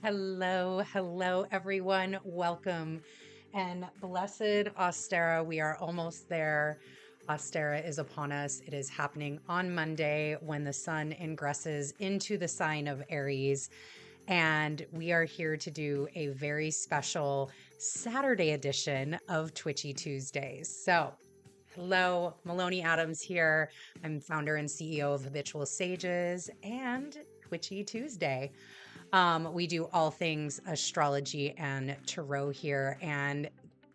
Hello, everyone. Welcome and blessed Ostara. We are almost there. Ostara is upon us. It is happening on Monday when the sun ingresses into the sign of Aries. And we are here to do a very special Saturday edition of Twitchy Tuesdays. So, hello, Maloney Adams here. I'm founder and CEO of Habitual Sages and Twitchy Tuesday. We do all things astrology and tarot here. And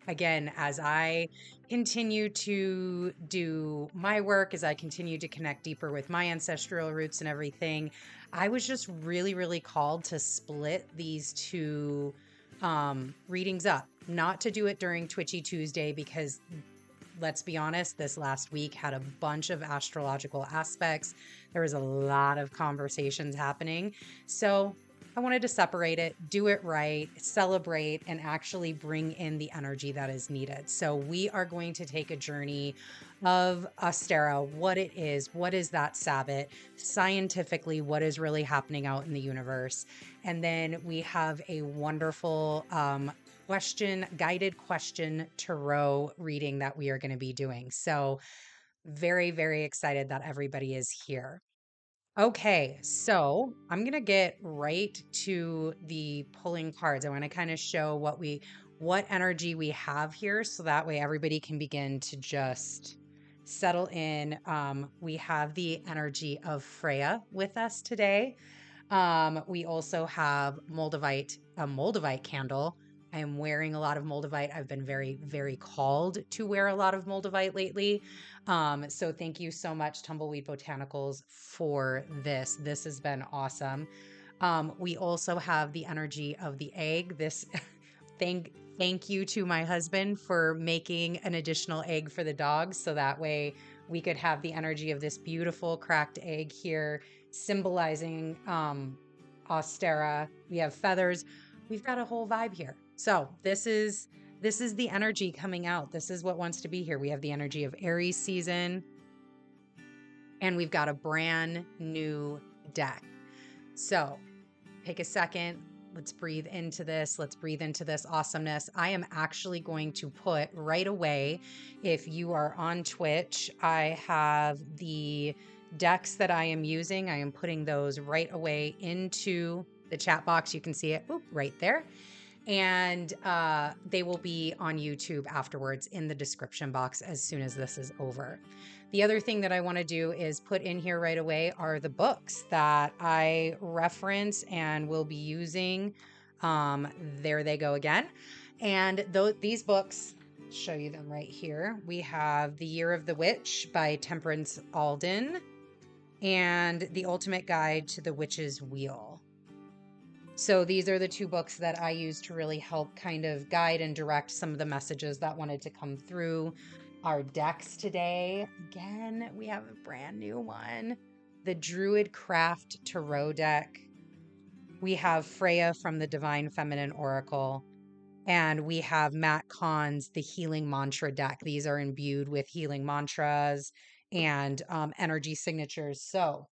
again, as I continue to do my work, as I continue to connect deeper with my ancestral roots and everything, I was just really called to split these two readings up. Not to do it during Twitchy Tuesday because let's be honest, this last week had a bunch of astrological aspects. There was a lot of conversations happening. So I wanted to separate it, do it right, celebrate, and actually bring in the energy that is needed. So we are going to take a journey of Ostara, what it is, what is that Sabbath, scientifically, what is really happening out in the universe. And then we have a wonderful guided question tarot reading that we are going to be doing. So very excited that everybody is here. Okay, so I'm going to get right to the pulling cards. I want to kind of show what energy we have here so that way everybody can begin to just settle in. We have the energy of Freyja with us today. We also have a Moldavite candle. I am wearing a lot of Moldavite. I've been very called to wear a lot of Moldavite lately. So thank you so much, Tumbleweed Botanicals, for this. This has been awesome. We also have the energy of the egg. This thank you to my husband for making an additional egg for the dogs. So that way we could have the energy of this beautiful cracked egg here, symbolizing Ostara. We have feathers. We've got a whole vibe here. So this is the energy coming out. This is what wants to be here. We have the energy of Aries season, and we've got a brand new deck. So take a second. Let's breathe into this. Let's breathe into this awesomeness. I am actually going to put right away, if you are on Twitch, I have the decks that I am using. I am putting those right away into the chat box. You can see it right there. And they will be on YouTube afterwards in the description box as soon as this is over. The other thing that I want to do is put in here right away are the books that I reference and will be using. There they go again. And these books, show you them right here. We have The Year of the Witch by Temperance Alden and The Ultimate Guide to the Witch's Wheel. So these are the two books that I use to really help kind of guide and direct some of the messages that wanted to come through our decks today. Again, we have a brand new one, the Druid Craft Tarot deck. We have Freyja from the Divine Feminine Oracle, and we have Matt Kahn's The Healing Mantra deck. These are imbued with healing mantras and energy signatures. So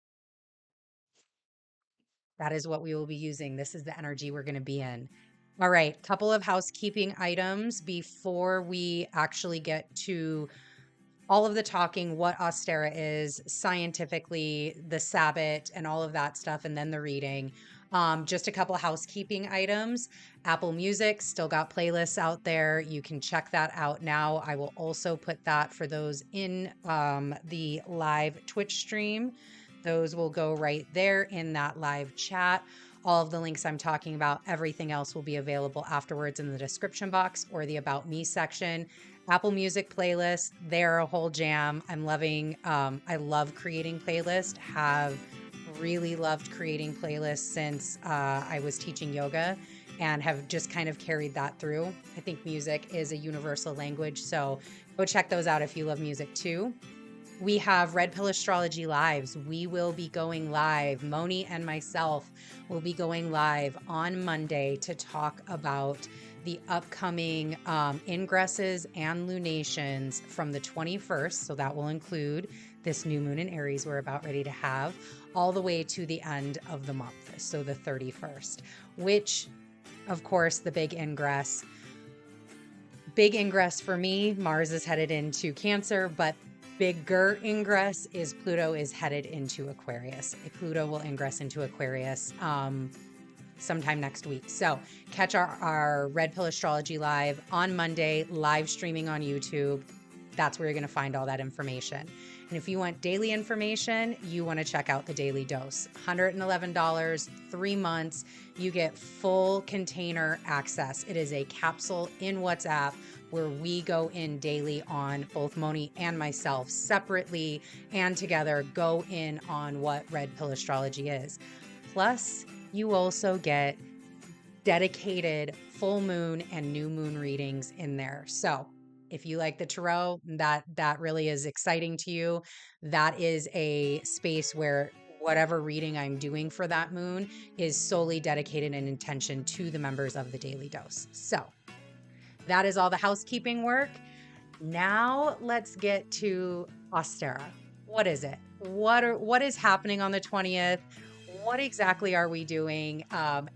that is what we will be using. This is the energy we're going to be in. All right, couple of housekeeping items before we actually get to all of the talking, what Ostara is, scientifically, the Sabbath, and all of that stuff, and then the reading. Just a couple of housekeeping items. Apple Music still got playlists out there. You can check that out now. I will also put that for those in the live Twitch stream. Those will go right there in that live chat. All of the links I'm talking about, everything else will be available afterwards in the description box or the About Me section. Apple Music playlists, they're a whole jam. I'm loving, I love creating playlists, have really loved creating playlists since I was teaching yoga and have just kind of carried that through. I think music is a universal language, so go check those out if you love music too. We have Red Pill Astrology Lives. We will be going live. Moni and myself will be going live on Monday to talk about the upcoming ingresses and lunations from the 21st. So that will include this new moon in Aries we're about ready to have, all the way to the end of the month. So the 31st, which of course, the big ingress for me, Mars is headed into Cancer, but bigger ingress is Pluto is headed into Aquarius. Pluto will ingress into Aquarius sometime next week. So catch our Red Pill Astrology Live on Monday, live streaming on YouTube. That's where you're going to find all that information. And if you want daily information, you want to check out the Daily Dose. $111, 3 months. You get full container access. It is a capsule in WhatsApp where we go in daily on, both Moni and myself separately and together, go in on what Red Pill Astrology is. Plus, you also get dedicated full moon and new moon readings in there. So if you like the tarot, that really is exciting to you. That is a space where whatever reading I'm doing for that moon is solely dedicated in intention to the members of the Daily Dose. So that is all the housekeeping work. Now let's get to Ostara. What is it? What is happening on the 20th? What exactly are we doing?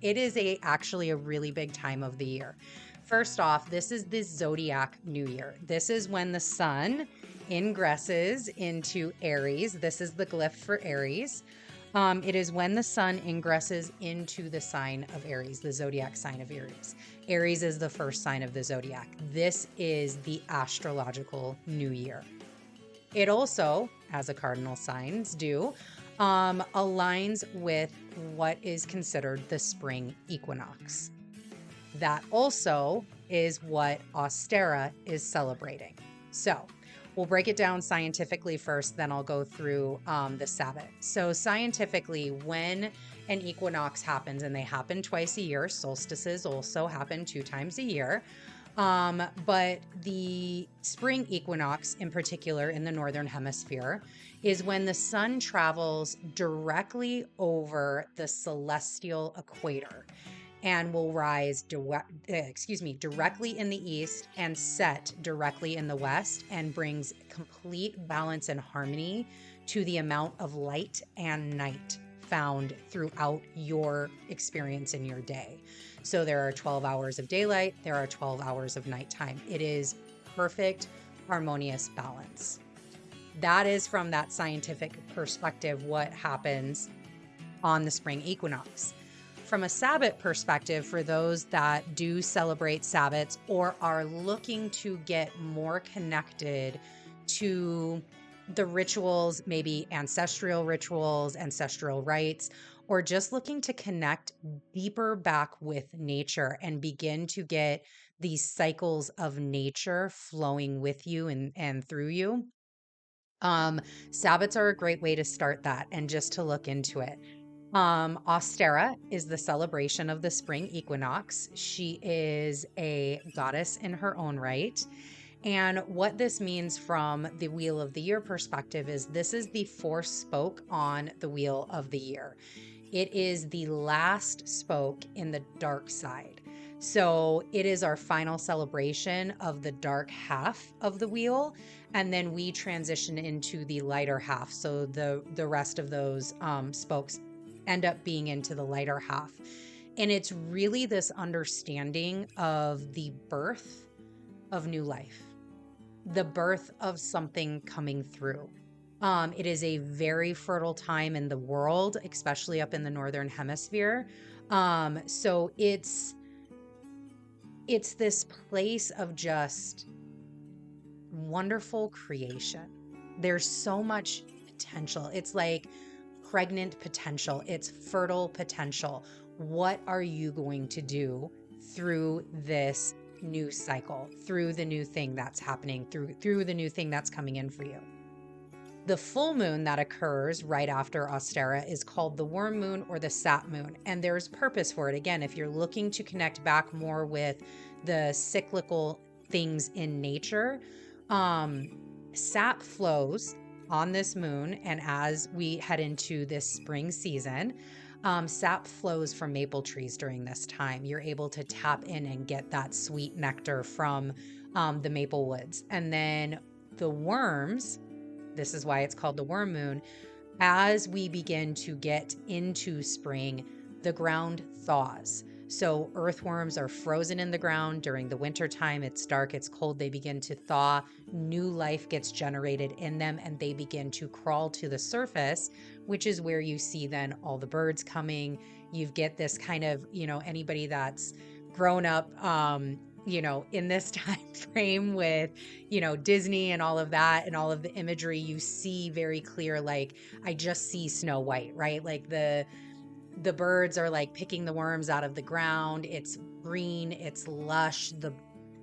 It is actually a really big time of the year. First off, this is the Zodiac New Year. This is when the sun ingresses into Aries. This is the glyph for Aries. It is when the sun ingresses into the sign of Aries, the zodiac sign of Aries. Aries is the first sign of the zodiac. This is the astrological new year. It also, as the cardinal signs do, aligns with what is considered the spring equinox. That also is what Ostara is celebrating. So we'll break it down scientifically first, then I'll go through the Sabbath. So scientifically, when an equinox happens, and they happen twice a year, solstices also happen 2 times a year, but the spring equinox in particular in the northern hemisphere is when the sun travels directly over the celestial equator and will rise directly in the east and set directly in the west, and brings complete balance and harmony to the amount of light and night found throughout your experience in your day. So there are 12 hours of daylight, there are 12 hours of nighttime. It is perfect, harmonious balance. That is from that scientific perspective what happens on the spring equinox. From a Sabbath perspective, for those that do celebrate Sabbats or are looking to get more connected to the rituals, maybe ancestral rituals, ancestral rites, or just looking to connect deeper back with nature and begin to get these cycles of nature flowing with you and through you. Sabbats are a great way to start that and just to look into it. Ostara is the celebration of the spring equinox. She is a goddess in her own right. And what this means from the Wheel of the Year perspective is this is the 4th spoke on the Wheel of the Year. It is the last spoke in the dark side. So it is our final celebration of the dark half of the wheel. And then we transition into the lighter half. So the rest of those spokes end up being into the lighter half. And it's really this understanding of the birth of new life, the birth of something coming through. It is a very fertile time in the world, especially up in the northern hemisphere. So it's this place of just wonderful creation. There's so much potential. It's like pregnant potential. It's fertile potential. What are you going to do through this new cycle, through the new thing that's happening, through the new thing that's coming in for you? The full moon that occurs right after Ostara is called the worm moon or the sap moon. And there's purpose for it. Again, if you're looking to connect back more with the cyclical things in nature, sap flows on this moon. And as we head into this spring season, Sap flows from maple trees during this time. You're able to tap in and get that sweet nectar from the maple woods. And then the worms, this is why it's called the worm moon. As we begin to get into spring, the ground thaws. So earthworms are frozen in the ground during the winter time. It's dark, it's cold. They begin to thaw. New life gets generated in them and they begin to crawl to the surface, which is where you see then all the birds coming. You get this kind of, anybody that's grown up, in this time frame with, Disney and all of that and all of the imagery, you see very clear, like, I just see Snow White, right? Like the birds are like picking the worms out of the ground. It's green, it's lush. The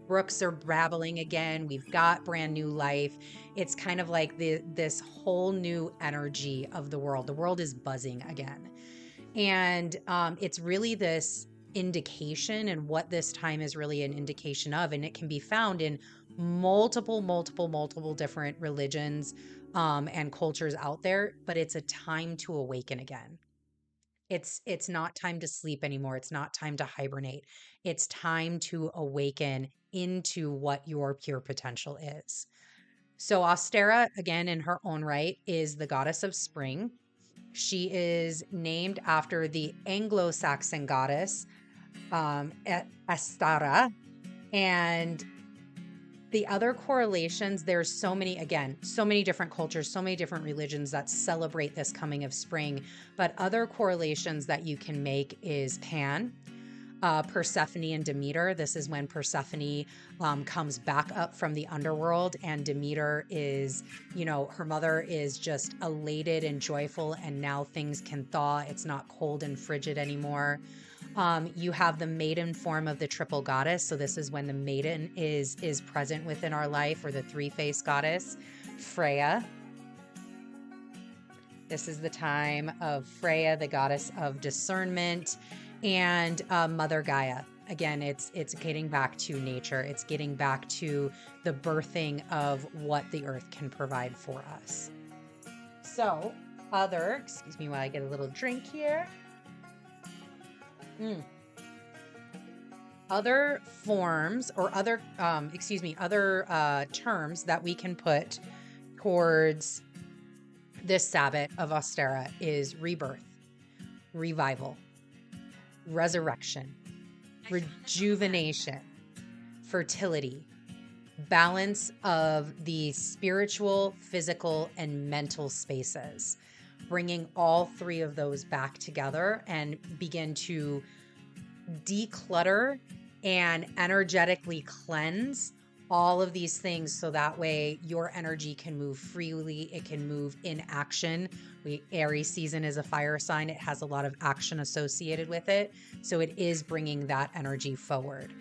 brooks are babbling again. We've got brand new life. It's kind of like this whole new energy of the world. The world is buzzing again. And it's really this indication, and what this time is really an indication of, and it can be found in multiple different religions and cultures out there, but it's a time to awaken again. It's not time to sleep anymore. It's not time to hibernate. It's time to awaken into what your pure potential is. So Ostara, again, in her own right, is the goddess of spring. She is named after the Anglo-Saxon goddess Ostara. And the other correlations, there's so many different cultures, so many different religions that celebrate this coming of spring. But other correlations that you can make is Pan, Persephone and Demeter. This is when Persephone comes back up from the underworld, and Demeter is, her mother is just elated and joyful, and now things can thaw. It's not cold and frigid anymore. You have the maiden form of the triple goddess. So this is when the maiden is present within our life, or the three-faced goddess, Freyja. This is the time of Freyja, the goddess of discernment, and Mother Gaia. Again, it's getting back to nature. It's getting back to the birthing of what the earth can provide for us. So excuse me while I get a little drink here. Other forms, or other terms that we can put towards this Sabbath of Ostara is rebirth, revival, resurrection, rejuvenation, fertility, balance of the spiritual, physical, and mental spaces. Bringing all three of those back together and begin to declutter and energetically cleanse all of these things, so that way your energy can move freely. It can move in action. Aries season is a fire sign. It has a lot of action associated with it. So it is bringing that energy forward.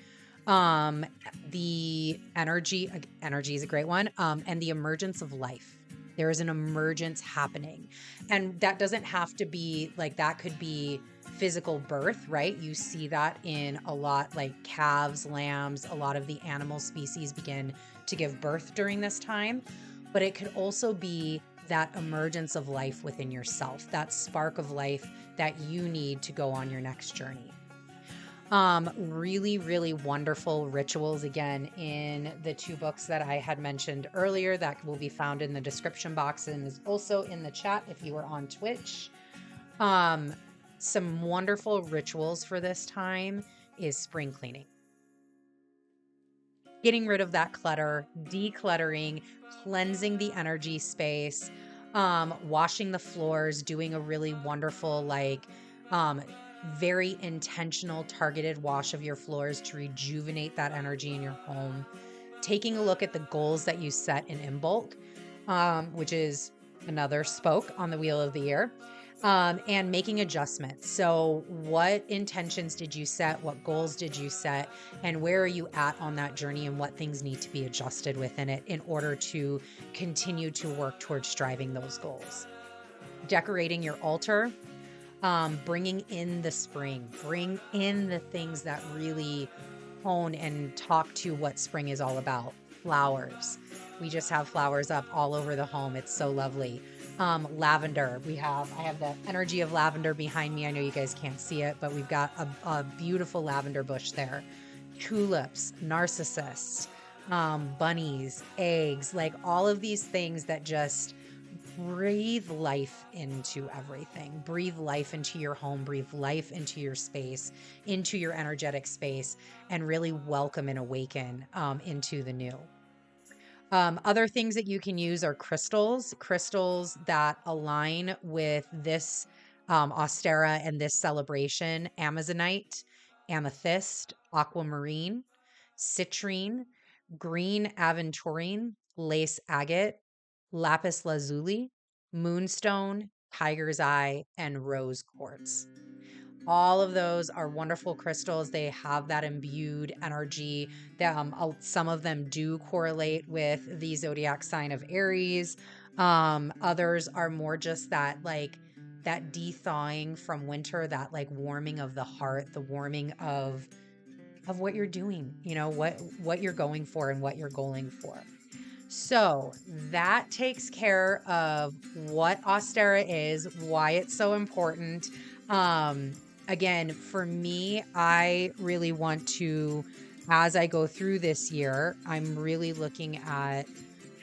The energy is a great one. And the emergence of life. There is an emergence happening. And that doesn't have to be like, that could be physical birth, right? You see that in a lot, like calves, lambs, a lot of the animal species begin to give birth during this time. But it could also be that emergence of life within yourself, that spark of life that you need to go on your next journey. Really, really wonderful rituals, again, in the two books that I had mentioned earlier that will be found in the description box and is also in the chat if you are on Twitch. Some wonderful rituals for this time is spring cleaning. Getting rid of that clutter, decluttering, cleansing the energy space, washing the floors, doing a really wonderful, very intentional, targeted wash of your floors to rejuvenate that energy in your home. Taking a look at the goals that you set in Imbolc, which is another spoke on the wheel of the year, and making adjustments. So what intentions did you set? What goals did you set? And where are you at on that journey, and what things need to be adjusted within it in order to continue to work towards striving those goals? Decorating your altar, bringing in the spring, bring in the things that really hone and talk to what spring is all about. Flowers. We just have flowers up all over the home. It's so lovely. lavender. I have the energy of lavender behind me. I know you guys can't see it, but we've got a beautiful lavender bush there. Tulips, narcissus, bunnies, eggs, like all of these things that just breathe life into everything. Breathe life into your home, breathe life into your space, into your energetic space, and really welcome and awaken into the new. Other things that you can use are crystals that align with this Ostara and this celebration: Amazonite, amethyst, aquamarine, citrine, green aventurine, lace agate, lapis lazuli, moonstone, tiger's eye, and rose quartz. All of those are wonderful crystals. They have that imbued energy. Some of them do correlate with the zodiac sign of Aries. Others are more just that de-thawing from winter, that like warming of the heart, the warming of what you're doing, what you're going for and what you're going for. So that takes care of what Ostara is, why it's so important. Again, for me, I really want to, as I go through this year, I'm really looking at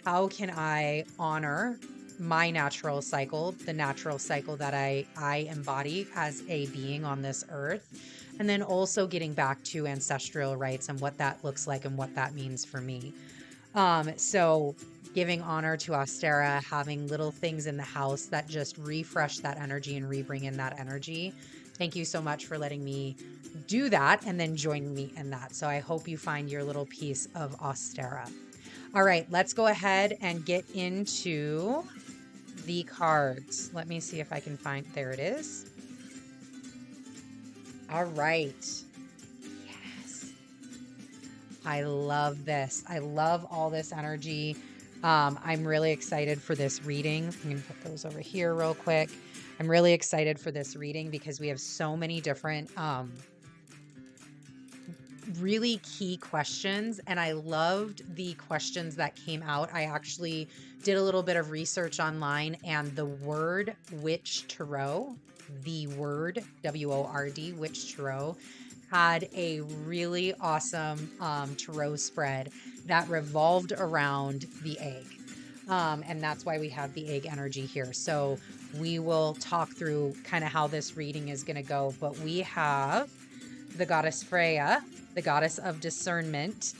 how can I honor my natural cycle, the natural cycle that I embody as a being on this earth. And then also getting back to ancestral rights and what that looks like and what that means for me. So giving honor to Ostara, having little things in the house that just refresh that energy and rebring in that energy. Thank you so much for letting me do that and then join me in that. So I hope you find your little piece of Ostara. All right, let's go ahead and get into the cards. Let me see if I can find, there it is. All right. I love this. I love all this energy. I'm really excited for this reading. I'm going to put those over here real quick. I'm really excited for this reading because we have so many different really key questions, and I loved the questions that came out. I actually did a little bit of research online, and the word witch tarot, the word W-O-R-D, witch tarot, had a really awesome tarot spread that revolved around the egg. And that's why we have the egg energy here. So we will talk through kind of how this reading is going to go. But we have the goddess Freyja, the goddess of discernment,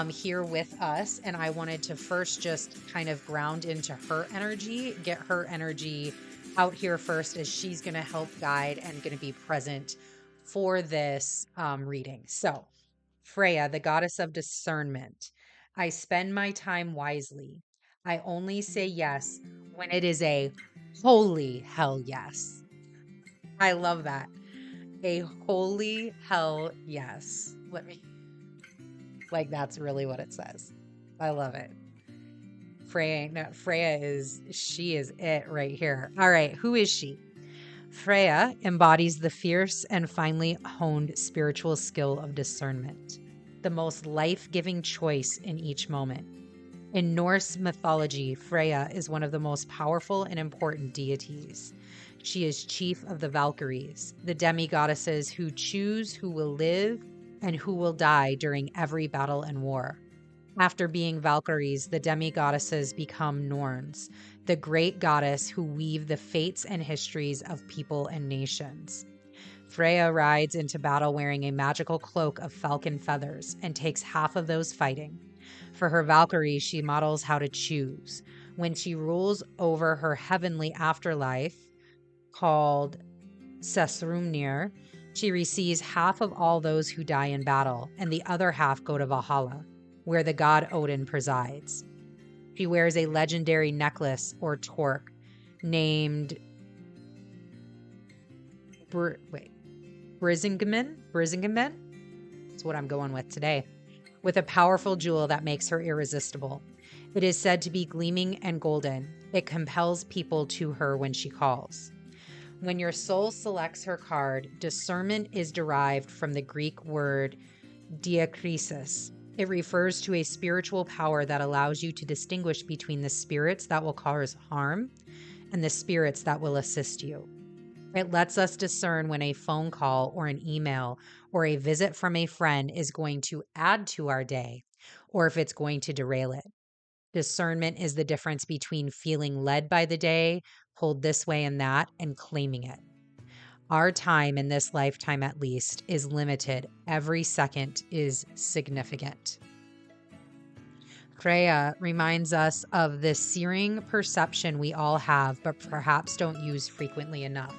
here with us. And I wanted to first just kind of ground into her energy, get her energy out here first, as she's going to help guide and going to be present for this reading. So Freyja, the goddess of discernment. I spend my time wisely. I only say yes when it is a holy hell yes. I love that. A holy hell yes. That's really what it says. I love it. Freyja is it right here. All right, who is she? Freyja embodies the fierce and finely honed spiritual skill of discernment, the most life-giving choice in each moment. In Norse mythology, Freyja is one of the most powerful and important deities. She is chief of the Valkyries, the demi-goddesses who choose who will live and who will die during every battle and war. After being Valkyries, the demi-goddesses become Norns, the great goddess who weave the fates and histories of people and nations. Freyja rides into battle wearing a magical cloak of falcon feathers and takes half of those fighting. For her Valkyrie, she models how to choose. When she rules over her heavenly afterlife, called Sessrumnir, she receives half of all those who die in battle, and the other half go to Valhalla, where the god Odin presides. She wears a legendary necklace or torque named Brisingamen? That's what I'm going with today. With a powerful jewel that makes her irresistible. It is said to be gleaming and golden. It compels people to her when she calls. When your soul selects her card, discernment is derived from the Greek word diakrisis. It refers to a spiritual power that allows you to distinguish between the spirits that will cause harm and the spirits that will assist you. It lets us discern when a phone call or an email or a visit from a friend is going to add to our day or if it's going to derail it. Discernment is the difference between feeling led by the day, pulled this way and that, and claiming it. Our time in this lifetime, at least, is limited. Every second is significant. Freyja reminds us of the searing perception we all have, but perhaps don't use frequently enough.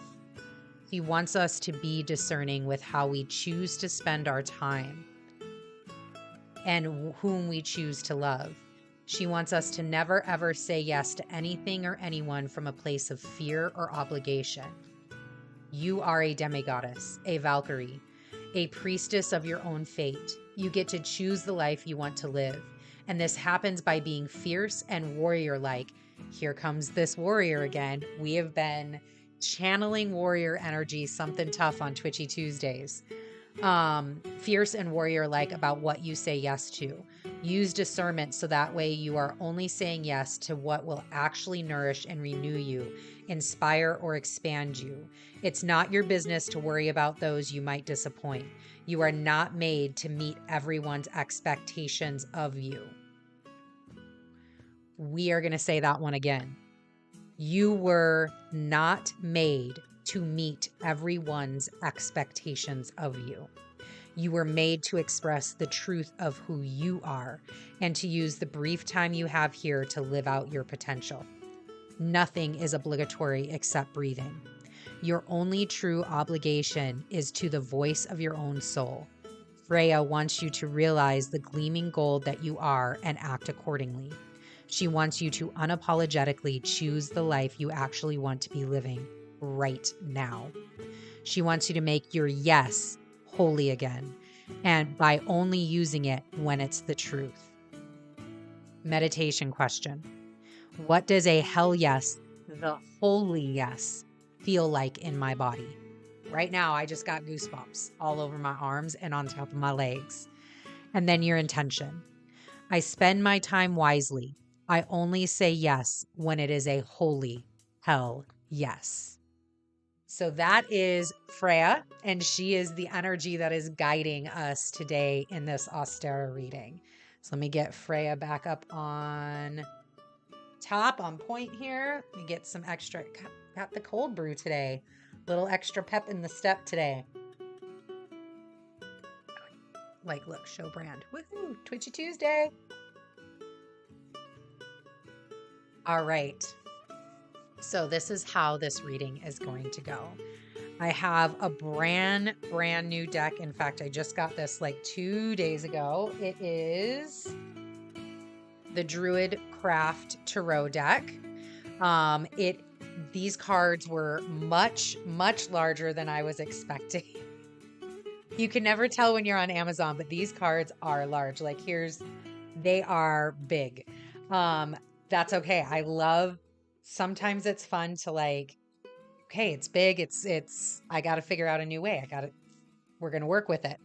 He wants us to be discerning with how we choose to spend our time and whom we choose to love. She wants us to never ever say yes to anything or anyone from a place of fear or obligation. You are a demigoddess, a Valkyrie, a priestess of your own fate. You get to choose the life you want to live. And this happens by being fierce and warrior-like. Here comes this warrior again. We have been channeling warrior energy, something tough on Twitchy Tuesdays. Fierce and warrior-like about what you say yes to. Use discernment so that way you are only saying yes to what will actually nourish and renew you, inspire or expand you. It's not your business to worry about those you might disappoint. You are not made to meet everyone's expectations of you. We are going to say that one again. You were not made to meet everyone's expectations of you. You were made to express the truth of who you are and to use the brief time you have here to live out your potential. Nothing is obligatory except breathing. Your only true obligation is to the voice of your own soul. Freyja wants you to realize the gleaming gold that you are and act accordingly. She wants you to unapologetically choose the life you actually want to be living right now. She wants you to make your yes holy again, and by only using it when it's the truth. Meditation question. What does a hell yes, the holy yes, feel like in my body? Right now, I just got goosebumps all over my arms and on top of my legs. And then your intention. I spend my time wisely. I only say yes when it is a holy hell yes. So that is Freyja, and she is the energy that is guiding us today in this Ostara reading. So let me get Freyja back up on top, on point here. Let me get some extra, got the cold brew today. Little extra pep in the step today. Like, look, show brand. Woohoo! Twitchy Tuesday. All right. So this is how this reading is going to go. I have a brand new deck. In fact, I just got this like 2 days ago. It is the Druid Craft Tarot deck. These cards were much larger than I was expecting. You can never tell when you're on Amazon, but these cards are large. Like they are big. That's okay. I love, sometimes it's fun to like, okay, it's big. I got to figure out a new way. We're going to work with it.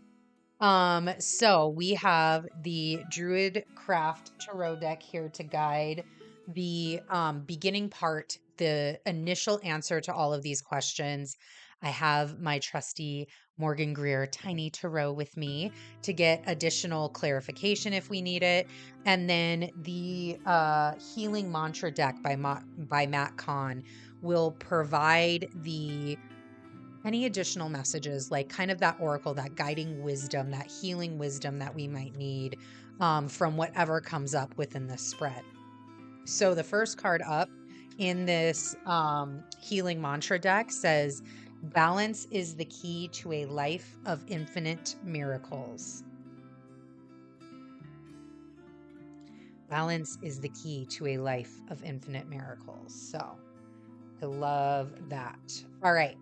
So we have the Druid Craft Tarot deck here to guide the beginning part, the initial answer to all of these questions. I have my trusty Morgan Greer Tiny Tarot with me to get additional clarification if we need it. And then the Healing Mantra deck by Matt Kahn will provide any additional messages, like kind of that oracle, that guiding wisdom, that healing wisdom that we might need from whatever comes up within this spread. So the first card up in this Healing Mantra deck says, balance is the key to a life of infinite miracles. Balance is the key to a life of infinite miracles. So I love that. All right.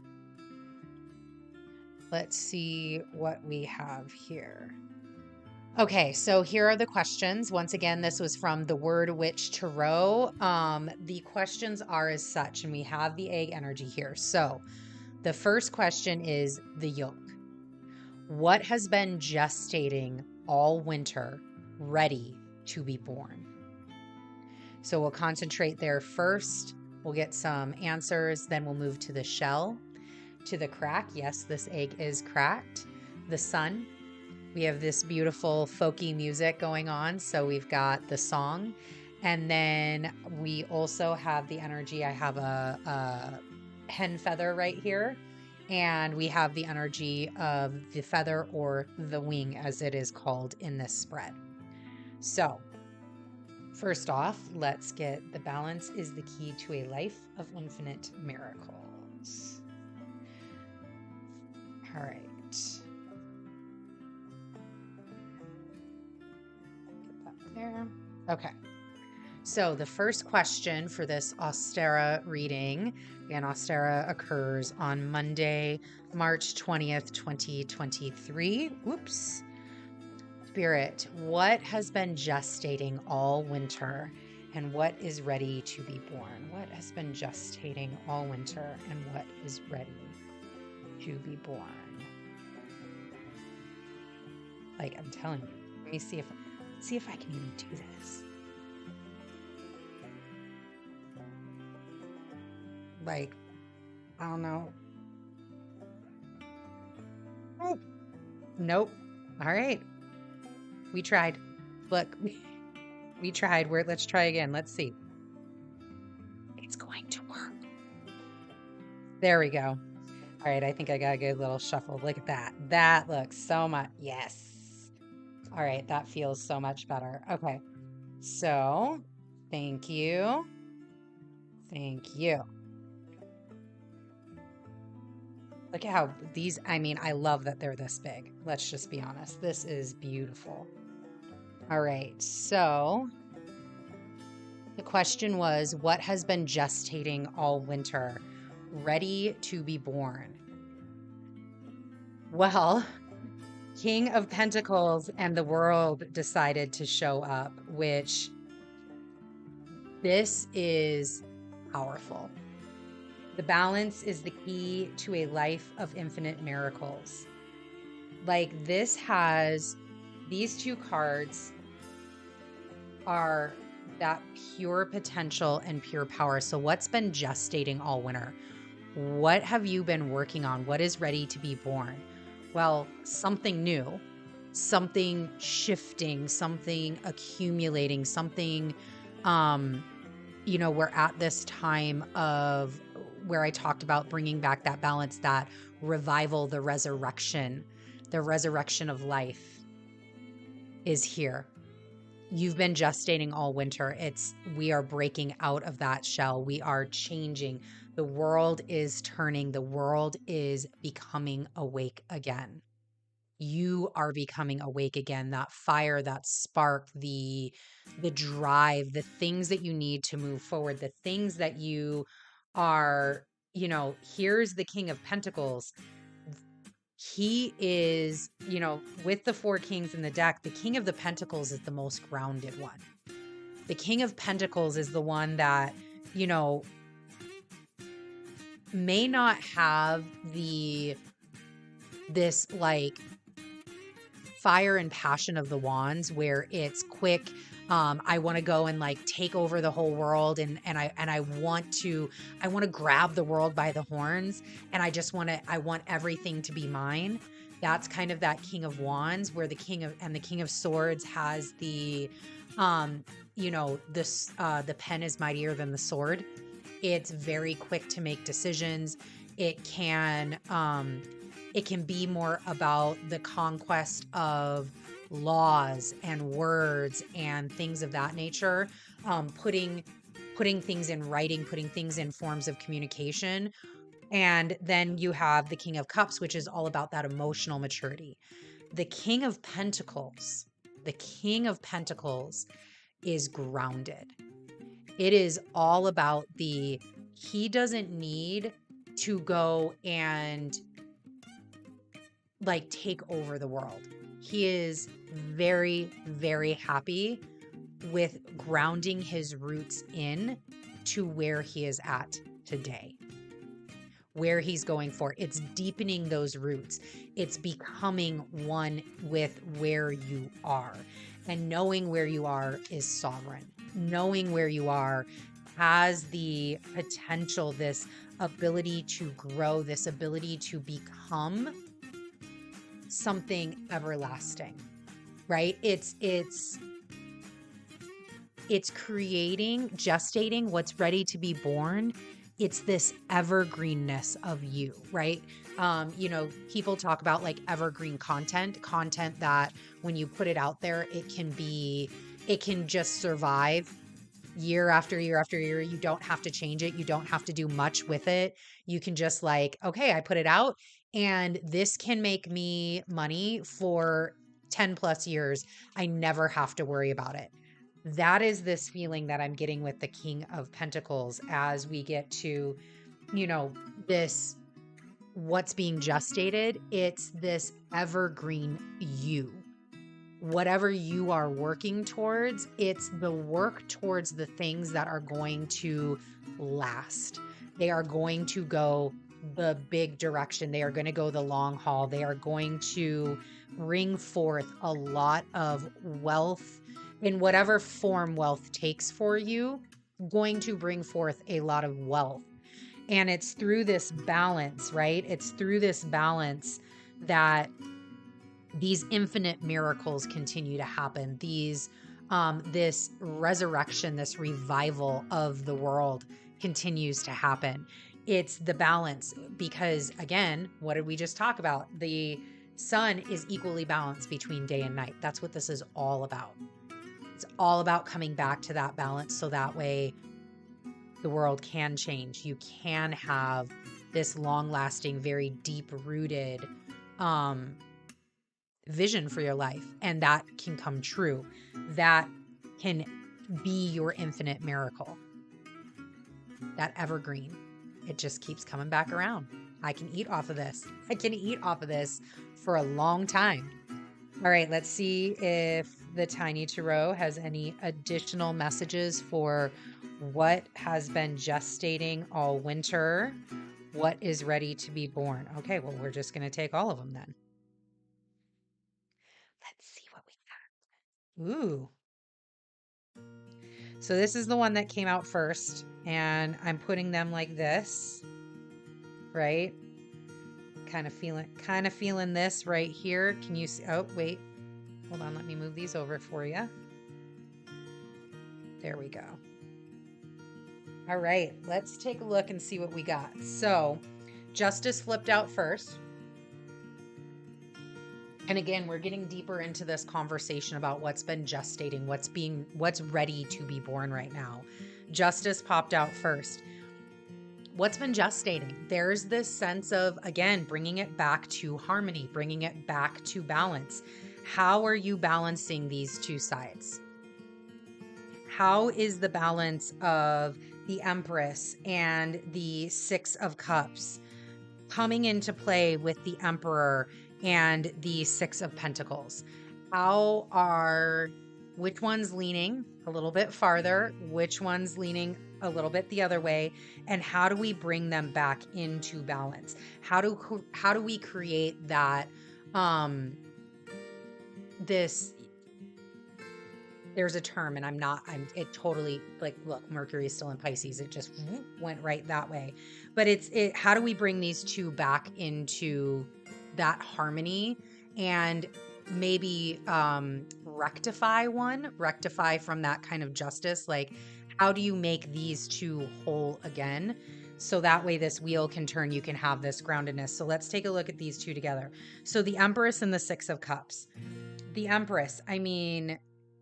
Let's see what we have here. Okay, so here are the questions. Once again, this was from the Word Witch Tarot. The questions are as such, and we have the egg energy here. So the first question is the yolk. What has been gestating all winter, ready to be born? So we'll concentrate there first. We'll get some answers. Then we'll move to the shell, to the crack. Yes, this egg is cracked. The sun. We have this beautiful folky music going on. So we've got the song. And then we also have the energy. I have a hen feather right here. And we have the energy of the feather, or the wing as it is called in this spread. So first off, let's get the balance is the key to a life of infinite miracles. All right. Get that there. Okay. So the first question for this Ostara reading, again, Ostara occurs on Monday, March 20th, 2023. Whoops. Spirit, what has been gestating all winter and what is ready to be born? What has been gestating all winter and what is ready to be born? Like, I'm telling you, let me see if I can even do this. Like, I don't know. Oh, nope. All right. We tried. Look, we tried. Let's try again. Let's see. It's going to work. There we go. All right. I think I got a good little shuffle. Look at that. That looks so much. Yes. All right. That feels so much better. Okay. So thank you. Thank you. Look at how these, I mean, I love that they're this big. Let's just be honest. This is beautiful. All right. So the question was, what has been gestating all winter, ready to be born? Well, King of Pentacles and the World decided to show up, which this is powerful. The balance is the key to a life of infinite miracles. Like, this has, these two cards are that pure potential and pure power. So what's been gestating all winter? What have you been working on? What is ready to be born? Well, something new, something shifting, something accumulating, something, we're at this time of where I talked about bringing back that balance, that revival, the resurrection of life is here. You've been gestating all winter. We are breaking out of that shell. We are changing. The world is turning. The world is becoming awake again. You are becoming awake again. That fire, that spark, the drive, the things that you need to move forward, the things that you are, here's the King of Pentacles. He is, with the 4 kings in the deck, the King of the Pentacles is the most grounded one. The King of Pentacles is the one that, may not have this like fire and passion of the wands where it's quick. I want to go and like take over the whole world, and I want to grab the world by the horns, and I want everything to be mine. That's kind of that King of Wands, where the King of Swords has the the pen is mightier than the sword. It's very quick to make decisions. It can be more about the conquest of laws and words and things of that nature, putting things in writing, putting things in forms of communication. And then you have the King of Cups, which is all about that emotional maturity. The King of Pentacles is grounded. It is all about he doesn't need to go and like take over the world. He is very, very happy with grounding his roots in to where he is at today, where he's going for. It's deepening those roots. It's becoming one with where you are. And knowing where you are is sovereign. Knowing where you are has the potential, this ability to grow, this ability to become something everlasting, right? It's creating, gestating what's ready to be born. It's this evergreenness of you, right? People talk about like evergreen content that when you put it out there, it can just survive year after year after year. You don't have to change it. You don't have to do much with it. You can just like, okay, I put it out and this can make me money for 10 plus years. I never have to worry about it. That is this feeling that I'm getting with the King of Pentacles as we get to, this what's being gestated. It's this evergreen you. Whatever you are working towards, it's the work towards the things that are going to last. They are going to go the big direction. They are going to go the long haul. They are going to bring forth a lot of wealth in whatever form wealth takes for you, going to bring forth a lot of wealth. And it's through this balance, right? It's through this balance that these infinite miracles continue to happen. This resurrection, this revival of the world continues to happen. It's the balance because, again, what did we just talk about? The sun is equally balanced between day and night. That's what this is all about. It's all about coming back to that balance so that way the world can change. You can have this long-lasting, very deep-rooted vision for your life, and that can come true. That can be your infinite miracle. That evergreen. It just keeps coming back around. I can eat off of this. I can eat off of this for a long time. All right, let's see if the Tiny Tarot has any additional messages for what has been gestating all winter, what is ready to be born. Okay, well, we're just going to take all of them then. Let's see what we got. Ooh. So this is the one that came out first, and I'm putting them like this, right? Kind of feeling this right here. Can you see? Oh, wait. Hold on. Let me move these over for you. There we go. All right. Let's take a look and see what we got. So Justice flipped out first. And again, we're getting deeper into this conversation about what's been gestating, what's ready to be born right now. Justice popped out first. What's been gestating? There's this sense of, again, bringing it back to harmony, bringing it back to balance. How are you balancing these two sides? How is the balance of the Empress and the Six of Cups coming into play with the Emperor and the Six of Pentacles? Which one's leaning a little bit farther? Which one's leaning a little bit the other way? And how do we bring them back into balance? How do we create that, there's a term and it totally, like, look, Mercury is still in Pisces. It just went right that way. But how do we bring these two back into that harmony and maybe rectify from that kind of justice? Like, how do you make these two whole again? So that way this wheel can turn, you can have this groundedness. So let's take a look at these two together. So the Empress and the Six of Cups. The Empress, I mean,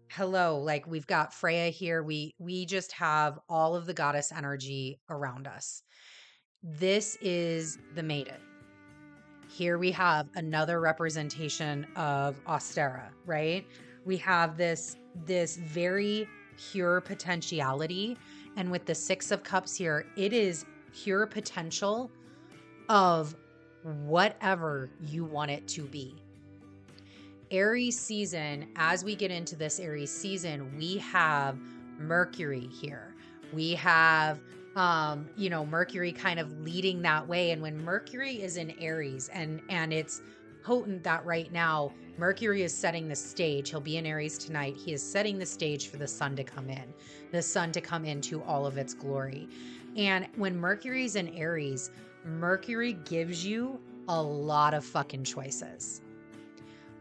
hello, like we've got Freyja here. We just have all of the goddess energy around us. This is the Maiden. Here we have another representation of Ostara, right? We have this very pure potentiality. And with the Six of Cups here, it is pure potential of whatever you want it to be. Aries season, as we get into this Aries season, we have Mercury here. We have, Mercury kind of leading that way. And when Mercury is in Aries and it's potent that right now, Mercury is setting the stage. He'll be in Aries tonight. He is setting the stage for the sun to come in, the sun to come into all of its glory. And when Mercury's in Aries, Mercury gives you a lot of fucking choices.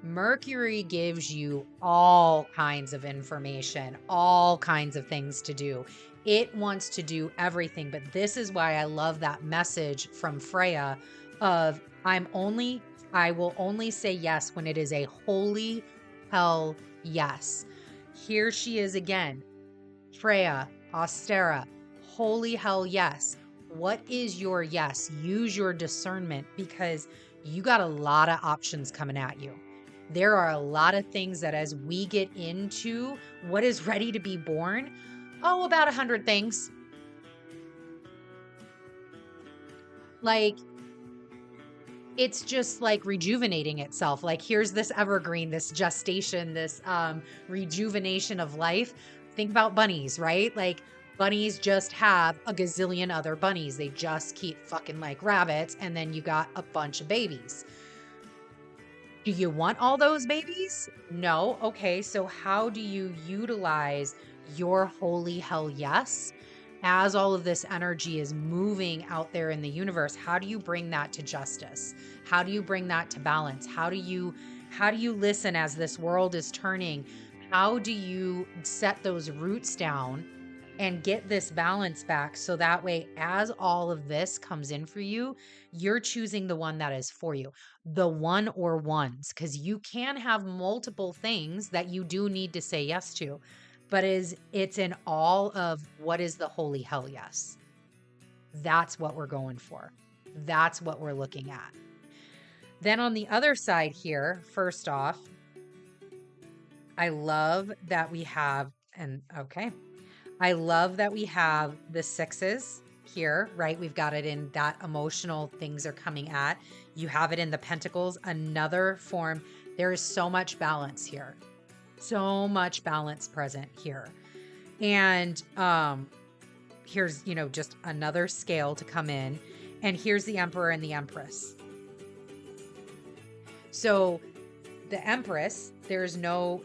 Mercury gives you all kinds of information, all kinds of things to do. It wants to do everything, but this is why I love that message from Freyja of I will only say yes when it is a holy hell yes. Here she is again. Freyja, Ostara, holy hell yes. What is your yes? Use your discernment because you got a lot of options coming at you. There are a lot of things that as we get into what is ready to be born, about 100 things. Like, it's just like rejuvenating itself. Like, here's this evergreen, this gestation, this rejuvenation of life. Think about bunnies, right? Like, bunnies just have a gazillion other bunnies. They just keep fucking like rabbits, and then you got a bunch of babies. Do you want all those babies? No. Okay, so how do you utilize your holy hell yes as all of this energy is moving out there in the universe? How do you bring that to justice? How do you bring that to balance? How do you listen as this world is turning? How do you set those roots down and get this balance back so that way as all of this comes in for you, you're choosing the one that is for you, the one or ones, because you can have multiple things that you do need to say yes to, but it's in all of what is the holy hell yes. That's what we're going for. That's what we're looking at. Then on the other side here, first off, I love that we have, I love that we have the sixes here, right? We've got it in that emotional things are coming at. You have it in the pentacles, another form. There is so much balance here. So much balance present here. And here's, just another scale to come in. And here's the Emperor and the Empress. So the Empress, there's no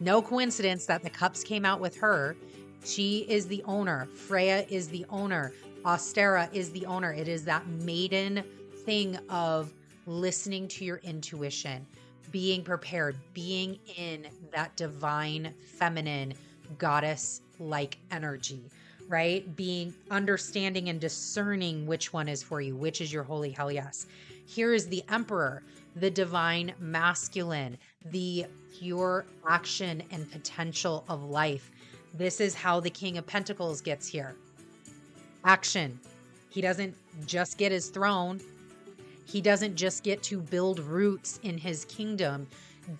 coincidence that the cups came out with her. She is the owner. Freyja is the owner. Ostara is the owner. It is that maiden thing of listening to your intuition, being prepared, being in that divine feminine goddess-like energy, right? Being understanding and discerning which one is for you, which is your holy hell yes. Here is the Emperor, the divine masculine, the pure action and potential of life. This is how the King of Pentacles gets here. Action. He doesn't just get his throne. He doesn't just get to build roots in his kingdom,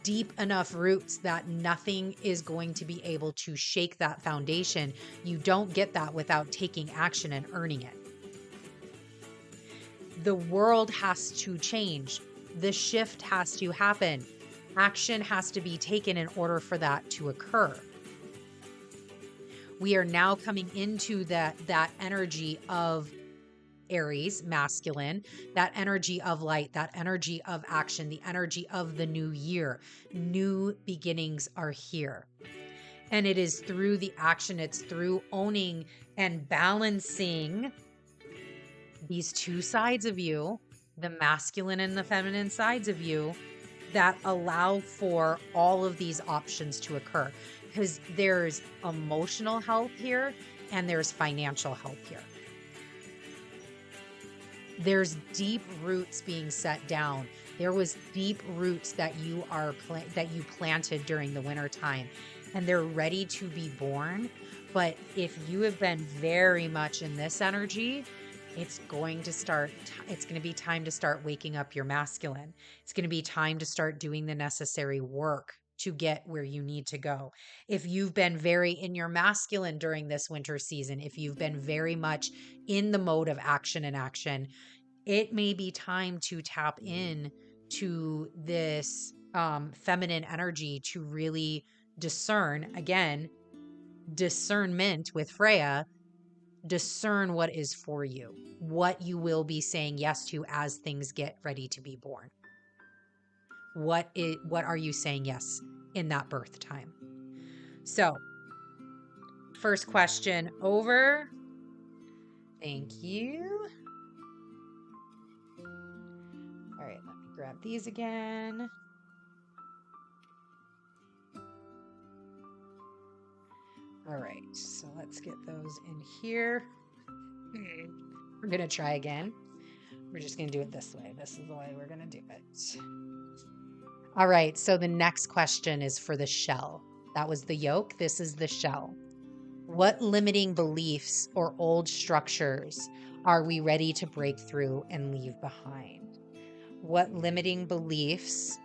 deep enough roots that nothing is going to be able to shake that foundation. You don't get that without taking action and earning it. The world has to change. The shift has to happen. Action has to be taken in order for that to occur. We are now coming into that energy of Aries, masculine, that energy of light, that energy of action, the energy of the new year. New beginnings are here. And it is through the action, it's through owning and balancing these two sides of you, the masculine and the feminine sides of you, that allow for all of these options to occur. Because there's emotional health here and there's financial health here. There's deep roots being set down. There was deep roots that you planted during the winter time, and they're ready to be born. But if you have been very much in this energy, it's going to be time to start waking up your masculine. It's going to be time to start doing the necessary work to get where you need to go. If you've been very in your masculine during this winter season, if you've been very much in the mode of action and action, it may be time to tap in to this feminine energy to really discern, again, discernment with Freyja, discern what is for you, what you will be saying yes to as things get ready to be born. What are you saying yes in that birth time? So, first question over. Thank you. All right, let me grab these again. All right, so let's get those in here. We're going to try again. We're just going to do it this way. This is the way we're going to do it. All right, so the next question is for the shell. That was the yolk. This is the shell. What limiting beliefs or old structures are we ready to break through and leave behind? What limiting beliefs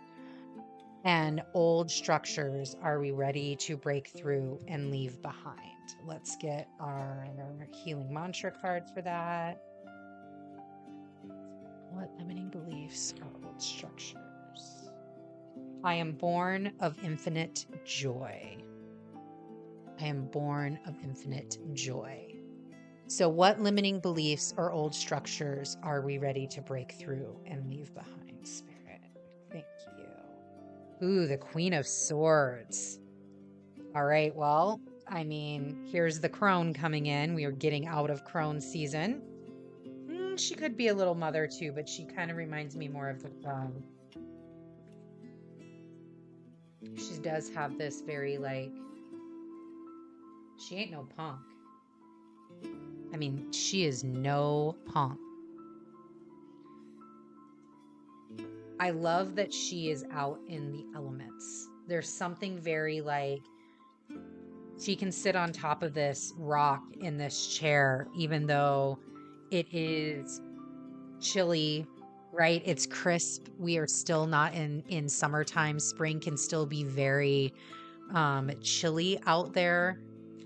and old structures are we ready to break through and leave behind? Let's get our healing mantra card for that. What limiting beliefs or old structures? I am born of infinite joy. I am born of infinite joy. So what limiting beliefs or old structures are we ready to break through and leave behind, Spirit? Thank you. Ooh, the Queen of Swords. All right, well, I mean, here's the crone coming in. We are getting out of crone season. She could be a little mother too, but she kind of reminds me more of the crone. She does have this very she ain't no punk. I mean, she is no punk. I love that she is out in the elements. There's something very she can sit on top of this rock in this chair, even though it is chilly, right? It's crisp. We are still not in summertime. Spring can still be very chilly out there.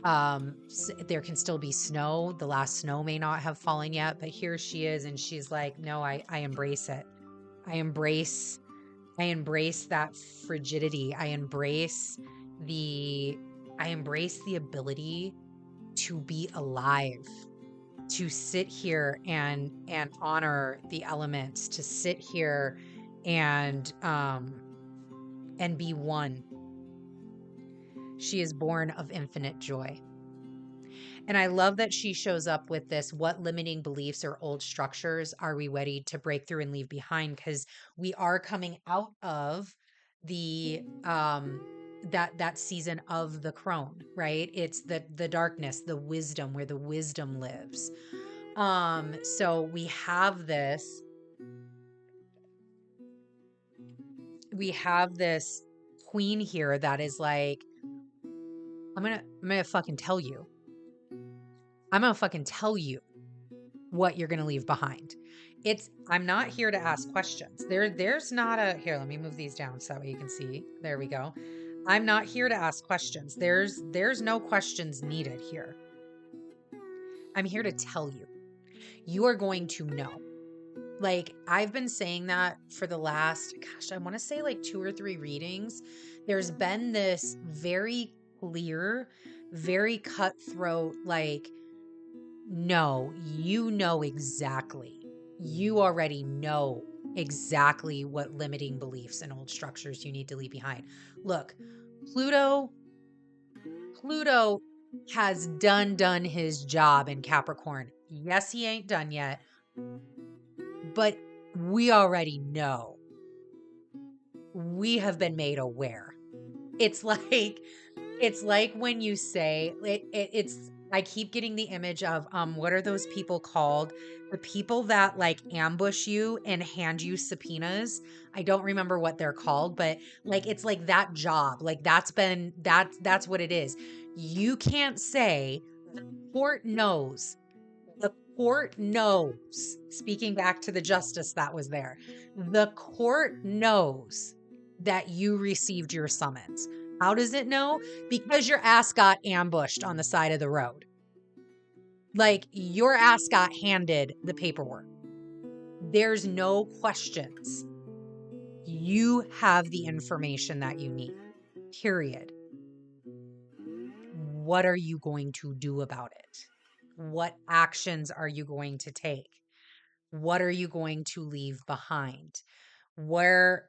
There can still be snow. The last snow may not have fallen yet, but here she is, and she's like, no, I embrace it. I embrace that frigidity. I embrace the ability to be alive, to sit here and honor the elements, to sit here and be one. She is born of infinite joy. And I love that she shows up with this, what limiting beliefs or old structures are we ready to break through and leave behind? Because we are coming out of the that season of the crone, right? It's the darkness, the wisdom, where the wisdom lives. So we have this queen here that is like, I'm gonna fucking tell you. I'm gonna fucking tell you what you're gonna leave behind. I'm not here to ask questions. There's not a, here, let me move these down so that way you can see. There we go. I'm not here to ask questions. There's no questions needed here. I'm here to tell you. You are going to know. Like, I've been saying that for the last, I want to say 2 or 3 readings. There's been this very clear, very cutthroat, no, you know exactly. You already know exactly what limiting beliefs and old structures you need to leave behind. Look, Pluto has done his job in Capricorn. Yes, he ain't done yet, but we already know. We have been made aware. It's like when you say it's I keep getting the image of what are those people called? The people that ambush you and hand you subpoenas. I don't remember what they're called, but it's like that job. That's what it is. You can't say the court knows. The court knows. Speaking back to the justice that was there. The court knows that you received your summons. How does it know? Because your ass got ambushed on the side of the road. Your ass got handed the paperwork. There's no questions. You have the information that you need. Period. What are you going to do about it? What actions are you going to take? What are you going to leave behind? Where,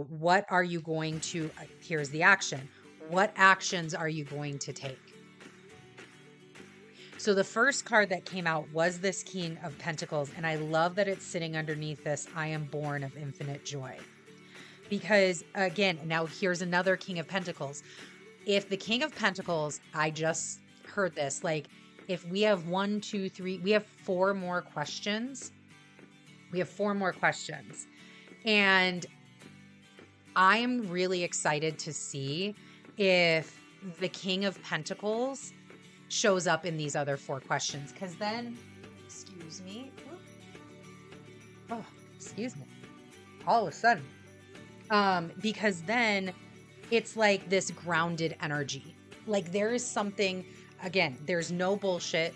what are you going to, here's the action. What actions are you going to take? So the first card that came out was this King of Pentacles. And I love that it's sitting underneath this, I am born of infinite joy. Because again, now here's another King of Pentacles. If the King of Pentacles, I just heard this, like if we have 1, 2, 3, we have 4 more questions. We have 4 more questions. And I am really excited to see if the King of Pentacles shows up in these other 4 questions. Because then, excuse me. Oh, excuse me. All of a sudden. Because then it's like this grounded energy. Like there is something, again, there's no bullshit.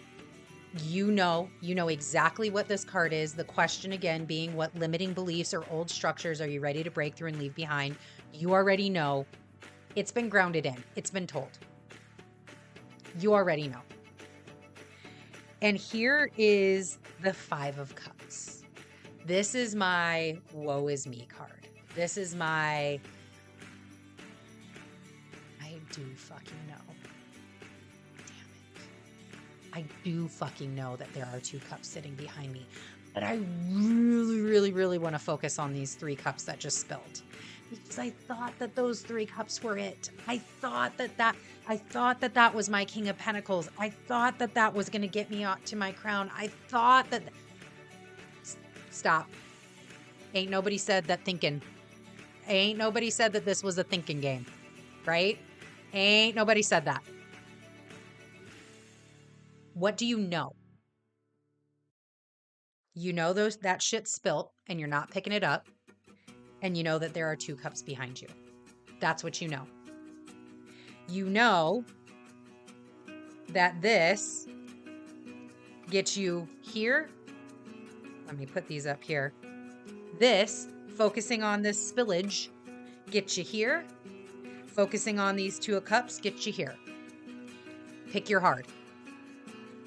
You know exactly what this card is. The question again being, what limiting beliefs or old structures are you ready to break through and leave behind? You already know. It's been grounded in. It's been told. You already know. And here is the 5 of Cups. This is my woe is me card. This is my, I do fucking know. I do fucking know that there are 2 cups sitting behind me, but I really, really, really want to focus on these 3 cups that just spilled, because I thought that those 3 cups were it. I thought that was my King of Pentacles. I thought that that was going to get me up to my crown. I thought that, stop. Ain't nobody said that thinking. Ain't nobody said that this was a thinking game, right? Ain't nobody said that. What do you know? You know that shit spilt and you're not picking it up, and you know that there are 2 cups behind you. That's what you know. You know that this gets you here. Let me put these up here. This, focusing on this spillage, gets you here. Focusing on these 2 of Cups gets you here. Pick your heart.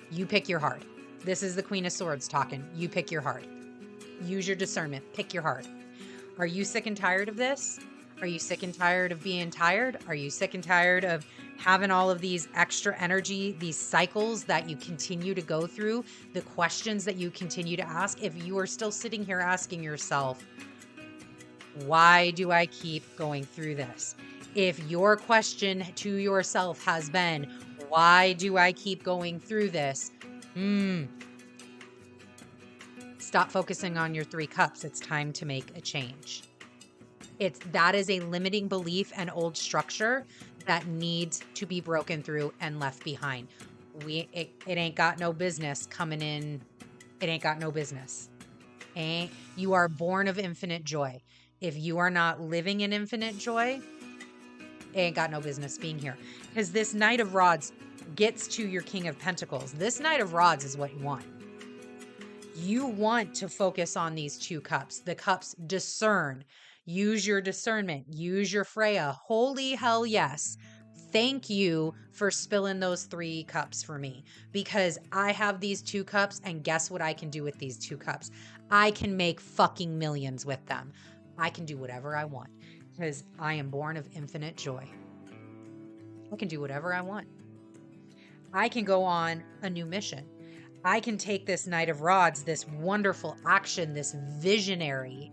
You pick your heart. This is the Queen of Swords talking. You pick your heart. Use your discernment. Pick your heart. Are you sick and tired of this? Are you sick and tired of being tired? Are you sick and tired of having all of these extra energy, these cycles that you continue to go through, the questions that you continue to ask? If you are still sitting here asking yourself, why do I keep going through this? If your question to yourself has been, why do I keep going through this? Stop focusing on your 3 cups. It's time to make a change. That is a limiting belief and old structure that needs to be broken through and left behind. It ain't got no business coming in. It ain't got no business. You are born of infinite joy. If you are not living in infinite joy, it ain't got no business being here. Because this Knight of Rods gets to your King of Pentacles. This Knight of Rods is what you want. You want to focus on these 2 cups. The cups discern. Use your discernment. Use your Freyja. Holy hell yes. Thank you for spilling those 3 cups for me, because I have these 2 cups, and guess what I can do with these 2 cups? I can make fucking millions with them. I can do whatever I want because I am born of infinite joy. I can do whatever I want. I can go on a new mission. I can take this Knight of Rods, this wonderful action, this visionary,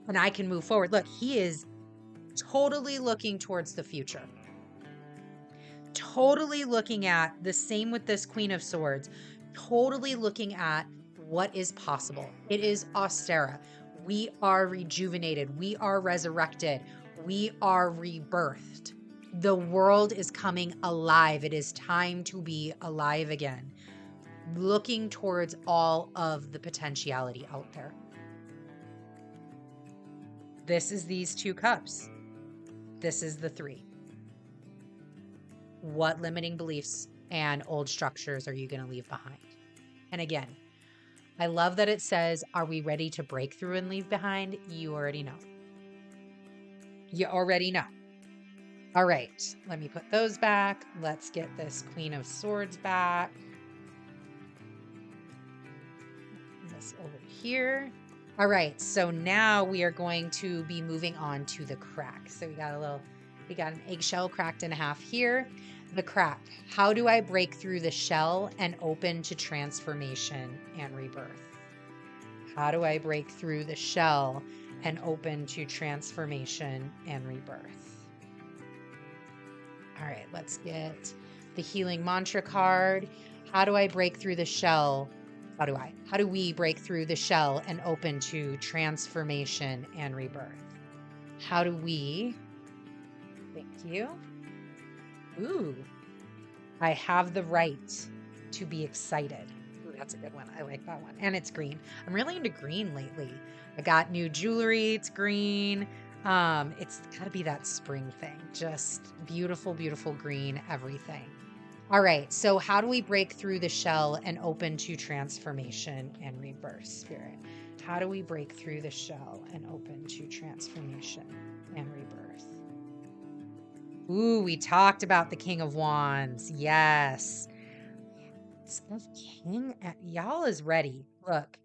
and I can move forward. Look, he is totally looking towards the future. Totally looking at the same with this Queen of Swords. Totally looking at what is possible. It is Ostara. We are rejuvenated. We are resurrected. We are rebirthed. The world is coming alive. It is time to be alive again. Looking towards all of the potentiality out there. This is these 2 cups. This is the 3. What limiting beliefs and old structures are you going to leave behind? And again, I love that it says, are we ready to break through and leave behind? You already know. You already know. All right, let me put those back. Let's get this Queen of Swords back. This over here. All right, so now we are going to be moving on to the crack. So we got an eggshell cracked in half here. The crack. How do I break through the shell and open to transformation and rebirth? How do I break through the shell and open to transformation and rebirth? All right, let's get the healing mantra card. How do I break through the shell? How do we break through the shell and open to transformation and rebirth? How do we? Thank you. Ooh, I have the right to be excited. Ooh, that's a good one. I like that one. And it's green. I'm really into green lately. I got new jewelry. It's green. It's got to be that spring thing. Just beautiful, beautiful green everything. All right, so how do we break through the shell and open to transformation and rebirth, Spirit? How do we break through the shell and open to transformation and rebirth? Ooh, we talked about the King of Wands. Yes. Y'all is ready. Look,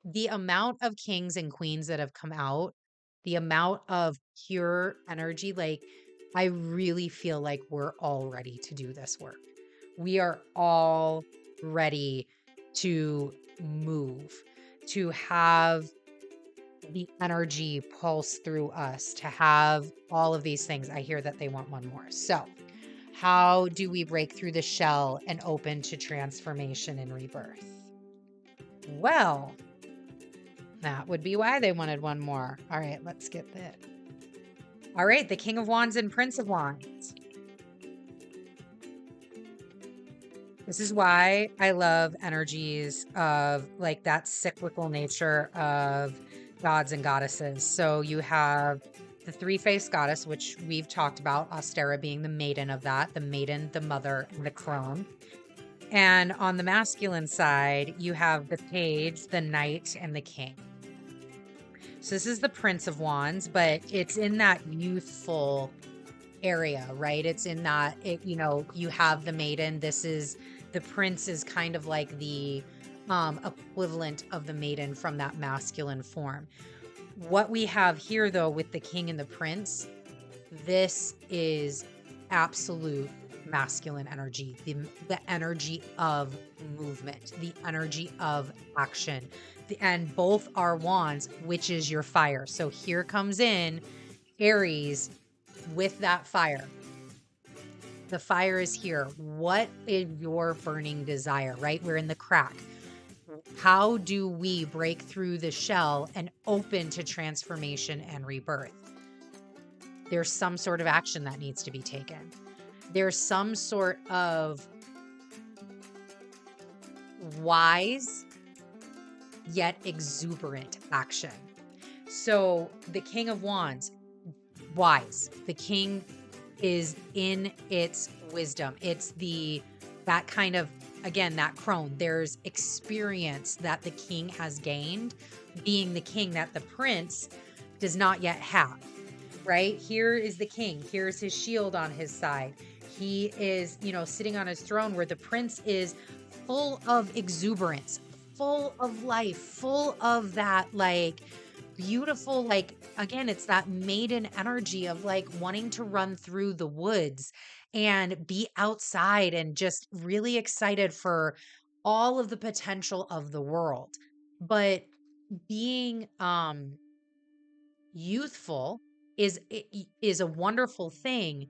the amount of kings and queens that have come out, the amount of pure energy, like I really feel like we're all ready to do this work. We are all ready to move, to have the energy pulse through us, to have all of these things. I hear that they want one more. So, how do we break through the shell and open to transformation and rebirth? Well, that would be why they wanted one more. All right, let's get that. All right, the King of Wands and Prince of Wands. This is why I love energies of like that cyclical nature of gods and goddesses. So you have the three-faced goddess, which we've talked about, Ostara being the maiden of that, the maiden, the mother, and the crone. And on the masculine side, you have the page, the knight, and the king. So this is the Prince of Wands, but it's in that youthful area, right? It's in that, you have the maiden. The prince is kind of like the equivalent of the maiden from that masculine form. What we have here, though, with the king and the prince, this is absolute masculine energy, the energy of movement, the energy of action. And both are wands, which is your fire. So here comes in Aries with that fire. The fire is here. What is your burning desire, right? We're in the crack. How do we break through the shell and open to transformation and rebirth? There's some sort of action that needs to be taken. There's some sort of wise yet exuberant action. So the King of Wands, wise. The king is in its wisdom. It's that kind of, again, that crone. There's experience that the king has gained being the king that the prince does not yet have, right? Here is the king. Here's his shield on his side. He is, sitting on his throne, where the prince is full of exuberance, full of life, full of that like beautiful, like, again, it's that maiden energy of like wanting to run through the woods and be outside and just really excited for all of the potential of the world. But being youthful is a wonderful thing,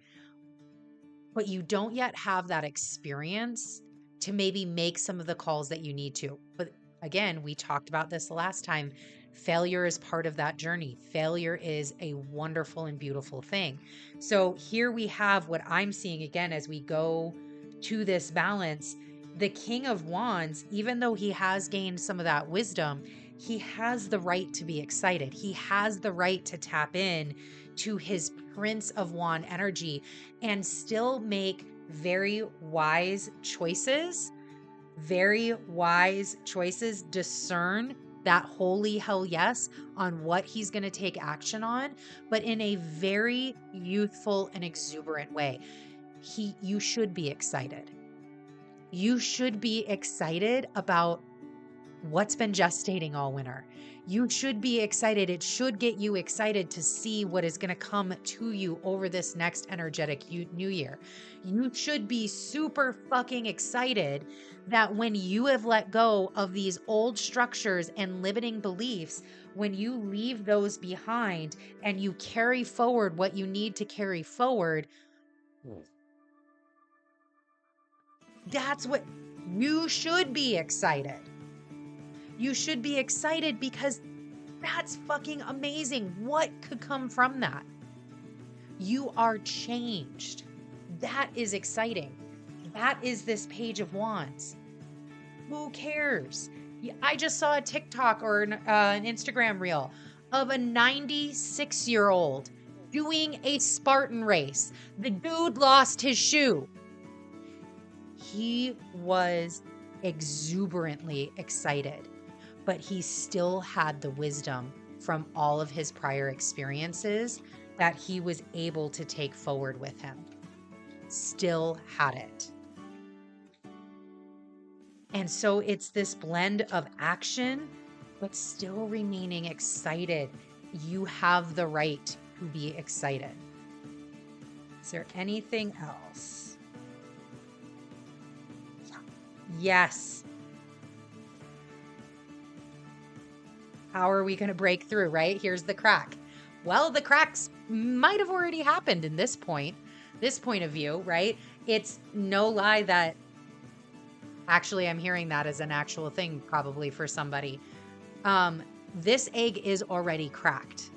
but you don't yet have that experience to maybe make some of the calls that you need to. But again, we talked about this the last time. Failure is part of that journey. Failure is a wonderful and beautiful thing. So here we have what I'm seeing again as we go to this balance. The King of Wands, even though he has gained some of that wisdom, he has the right to be excited. He has the right to tap in to his Prince of Wand energy and still make very wise choices, discern that holy hell yes on what he's going to take action on, but in a very youthful and exuberant way. You should be excited. You should be excited about What's been gestating all winter? You should be excited. It should get you excited to see what is going to come to you over this next energetic new year. You should be super fucking excited that when you have let go of these old structures and limiting beliefs, when you leave those behind and you carry forward what you need to carry forward, that's what you should be excited. You should be excited because that's fucking amazing. What could come from that? You are changed. That is exciting. That is this Page of Wands. Who cares? I just saw a TikTok or an Instagram reel of a 96-year-old doing a Spartan race. The dude lost his shoe. He was exuberantly excited, but he still had the wisdom from all of his prior experiences that he was able to take forward with him. Still had it. And so it's this blend of action, but still remaining excited. You have the right to be excited. Is there anything else? Yes. How are we going to break through, right? Here's the crack. Well, the cracks might have already happened in this point of view, right? It's no lie that actually I'm hearing that as an actual thing probably for somebody. This egg is already cracked.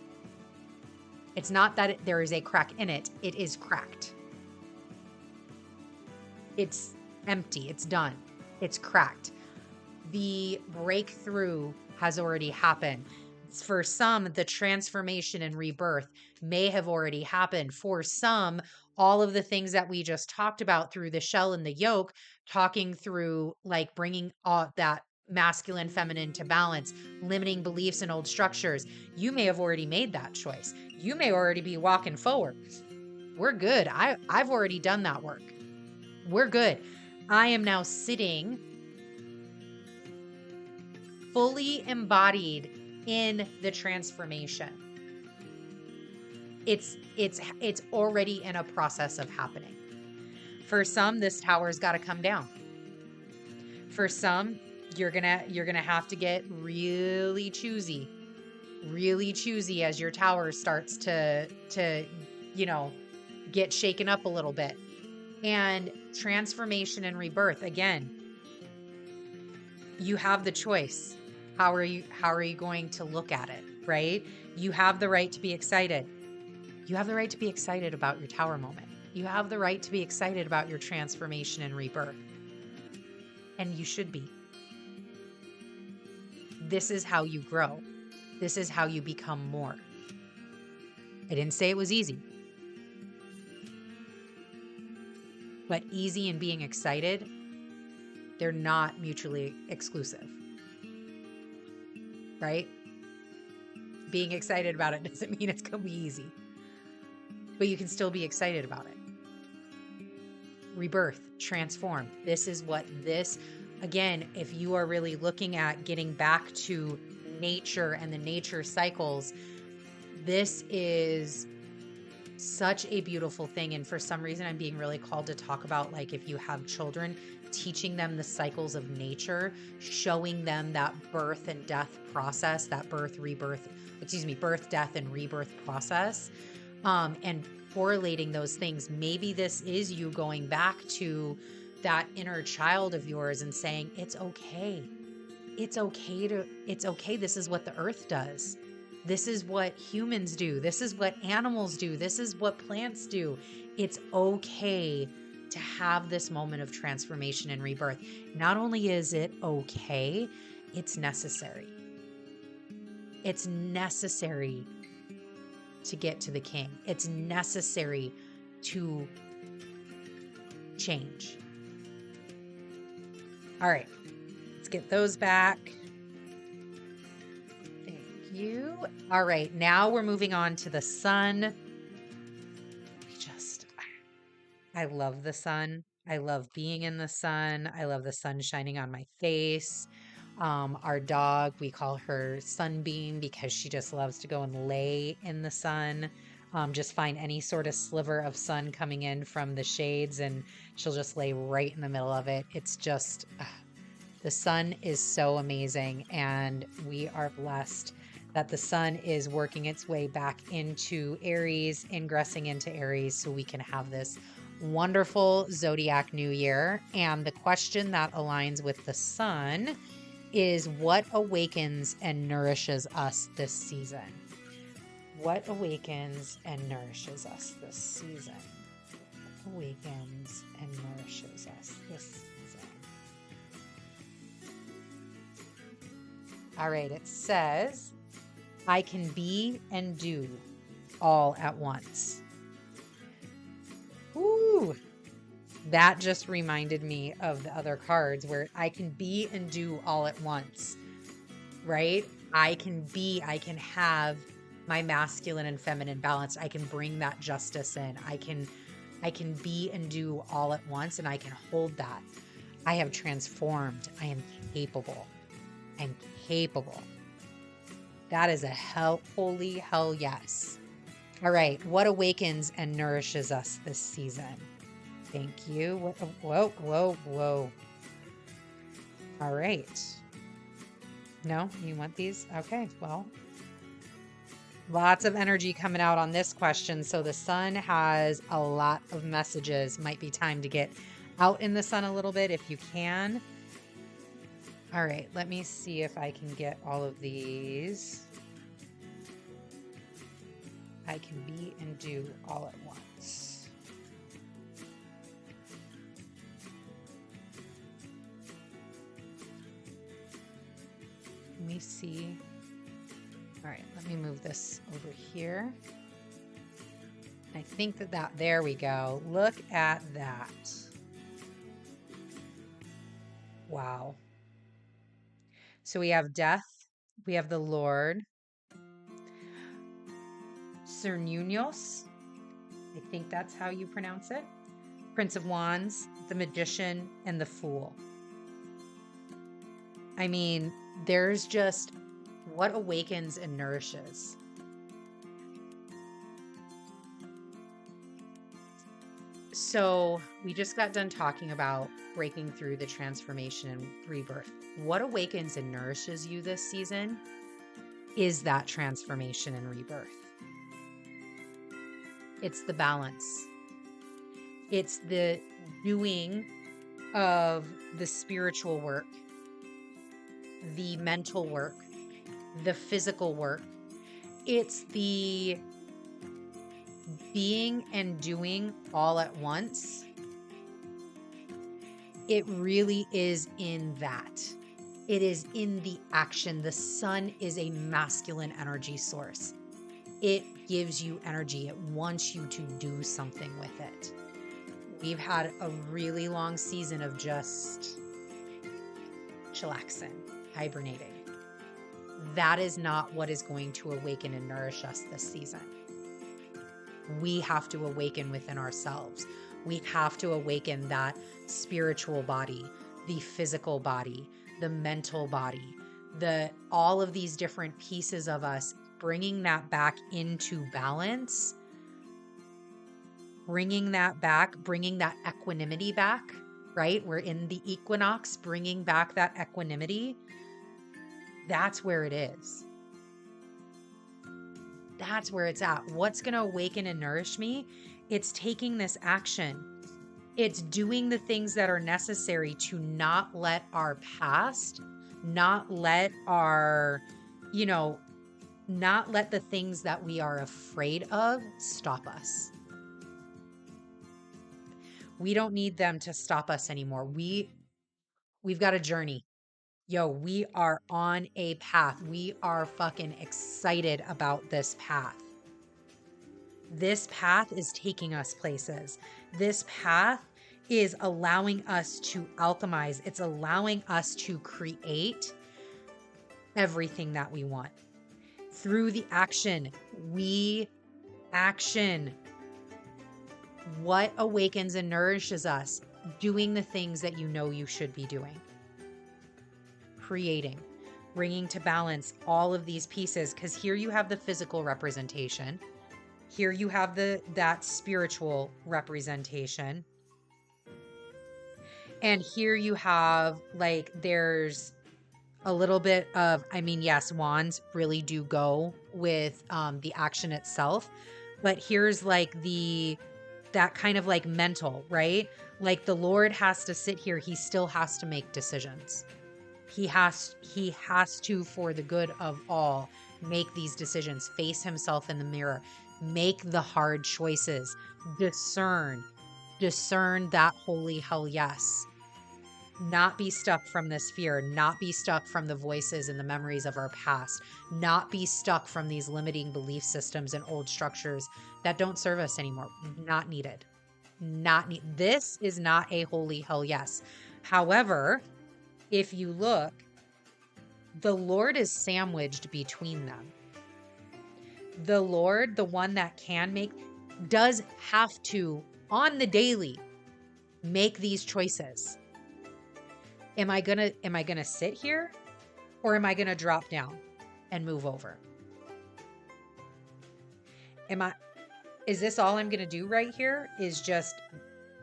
It's not that there is a crack in it. It is cracked. It's empty. It's done. It's cracked. The breakthrough has already happened. For some, the transformation and rebirth may have already happened. For some, all of the things that we just talked about through the shell and the yolk, talking through like bringing that masculine, feminine to balance, limiting beliefs and old structures, you may have already made that choice. You may already be walking forward. We're good. I've already done that work. We're good. I am now sitting fully embodied in the transformation. It's already in a process of happening. For some, this tower's got to come down. For some, you're gonna have to get really choosy as your tower starts to get shaken up a little bit. And transformation and rebirth, again, you have the choice. How are you going to look at it, right? You have the right to be excited. You have the right to be excited about your tower moment. You have the right to be excited about your transformation and rebirth. And you should be. This is how you grow. This is how you become more. I didn't say it was easy. But easy and being excited, they're not mutually exclusive. Right? Being excited about it doesn't mean it's going to be easy. But you can still be excited about it. Rebirth, transform. This is what this, again, if you are really looking at getting back to nature and the nature cycles, this is such a beautiful thing. And for some reason, I'm being really called to talk about, like, if you have children, teaching them the cycles of nature, showing them that birth and death process, that birth, death, and rebirth process, and correlating those things. Maybe this is you going back to that inner child of yours and saying, it's okay. It's okay. This is what the earth does. This is what humans do. This is what animals do. This is what plants do. It's okay to have this moment of transformation and rebirth. Not only is it okay, it's necessary. It's necessary to get to the king. It's necessary to change. All right, let's get those back. Thank you. All right, now we're moving on to the sun. I love the sun. I love being in the sun. I love the sun shining on my face. Our dog, we call her Sunbeam because she just loves to go and lay in the sun. Just find any sort of sliver of sun coming in from the shades and she'll just lay right in the middle of it. It's just, the sun is so amazing, and we are blessed that the sun is working its way back into Aries, ingressing into Aries, so we can have this wonderful Zodiac New Year. And the question that aligns with the sun is, what awakens and nourishes us this season? What awakens and nourishes us this season? What awakens and nourishes us this season? All right, it says, I can be and do all at once. Ooh, that just reminded me of the other cards where I can be and do all at once, right? I can have my masculine and feminine balance. I can bring that justice in. I can be and do all at once, and I can hold that. I have transformed. I am capable. I'm capable. That is a holy hell yes. All right. What awakens and nourishes us this season? Thank you. Whoa. All right. No, you want these? Okay. Well, lots of energy coming out on this question. So the sun has a lot of messages. Might be time to get out in the sun a little bit if you can. All right, let me see if I can get all of these. I can be and do all at once. Let me see. All right, let me move this over here. I think there we go. Look at that. Wow. So we have death, we have the Lord, Cernunnos, I think that's how you pronounce it, Prince of Wands, the Magician, and the Fool. I mean, there's just what awakens and nourishes. So we just got done talking about breaking through the transformation and rebirth. What awakens and nourishes you this season is that transformation and rebirth. It's the balance. It's the doing of the spiritual work, the mental work, the physical work. It's the being and doing all at once. It really is in that. It is in the action. The sun is a masculine energy source. It gives you energy. It wants you to do something with it. We've had a really long season of just chillaxing, hibernating. That is not what is going to awaken and nourish us this season. We have to awaken within ourselves. We have to awaken that spiritual body, the physical body, the mental body, all of these different pieces of us, bringing that back into balance, bringing that back, bringing that equanimity back, right? We're in the equinox, bringing back that equanimity. That's where it is. That's where it's at. What's going to awaken and nourish me? It's taking this action. It's doing the things that are necessary to not let our past, not let our, not let the things that we are afraid of stop us. We don't need them to stop us anymore. We've got a journey. We are on a path. We are fucking excited about this path. This path is taking us places. This path is allowing us to alchemize. It's allowing us to create everything that we want. Through the action, action. What awakens and nourishes us? Doing the things that you know you should be doing. creating, bringing to balance all of these pieces. Because here you have the physical representation. Here you have that spiritual representation. And here you have, like, there's a little bit of, I mean, yes, wands really do go with the action itself, but here's like that kind of like mental, right? Like the Lord has to sit here. He still has to make decisions. He has to, for the good of all, make these decisions, face himself in the mirror, make the hard choices, discern that holy hell yes. Not be stuck from this fear, not be stuck from the voices and the memories of our past, not be stuck from these limiting belief systems and old structures that don't serve us anymore. Not needed. This is not a holy hell yes. However, if you look, the Lord is sandwiched between them. The Lord, the one that can make, does have to, on the daily, make these choices. Am I gonna sit here, or am I gonna drop down and move over? Is this all I'm gonna do right here? Is just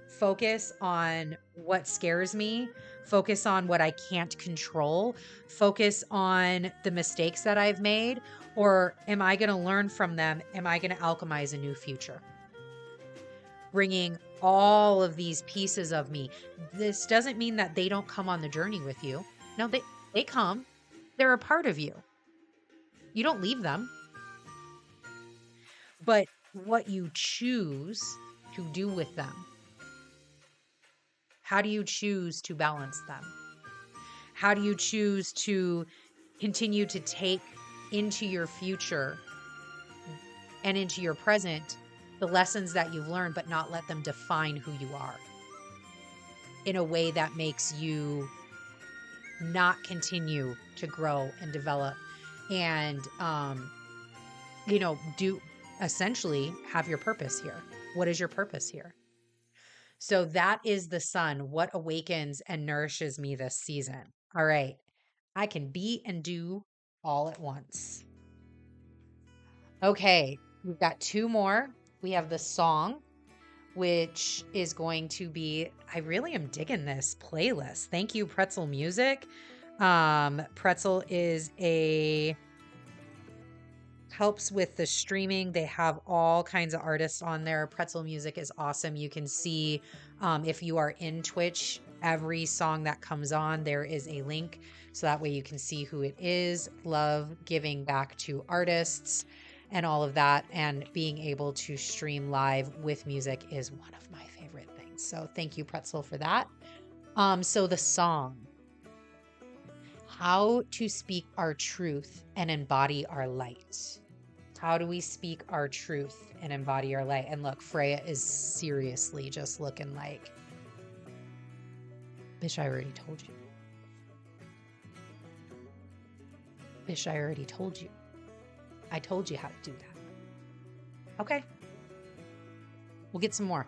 focus on what scares me, focus on what I can't control, focus on the mistakes that I've made, or am I gonna learn from them? Am I gonna alchemize a new future? Bringing all of these pieces of me. This doesn't mean that they don't come on the journey with you. No, they come. They're a part of you. You don't leave them. But what you choose to do with them, how do you choose to balance them? How do you choose to continue to take into your future and into your present the lessons that you've learned, but not let them define who you are in a way that makes you not continue to grow and develop and, do essentially have your purpose here. What is your purpose here? So that is the sun. What awakens and nourishes me this season? All right. I can be and do all at once. Okay. We've got two more. We have the song, which is going to be, I really am digging this playlist. Thank you, Pretzel Music. Pretzel helps with the streaming. They have all kinds of artists on there. Pretzel Music is awesome. You can see, if you are in Twitch, every song that comes on, there is a link. So that way you can see who it is. Love giving back to artists and all of that, and being able to stream live with music is one of my favorite things. So thank you, Pretzel, for that. So the song, how to speak our truth and embody our light. How do we speak our truth and embody our light? And look, Freyja is seriously just looking like, bitch, I already told you. Bitch, I already told you. I told you how to do that. Okay. We'll get some more.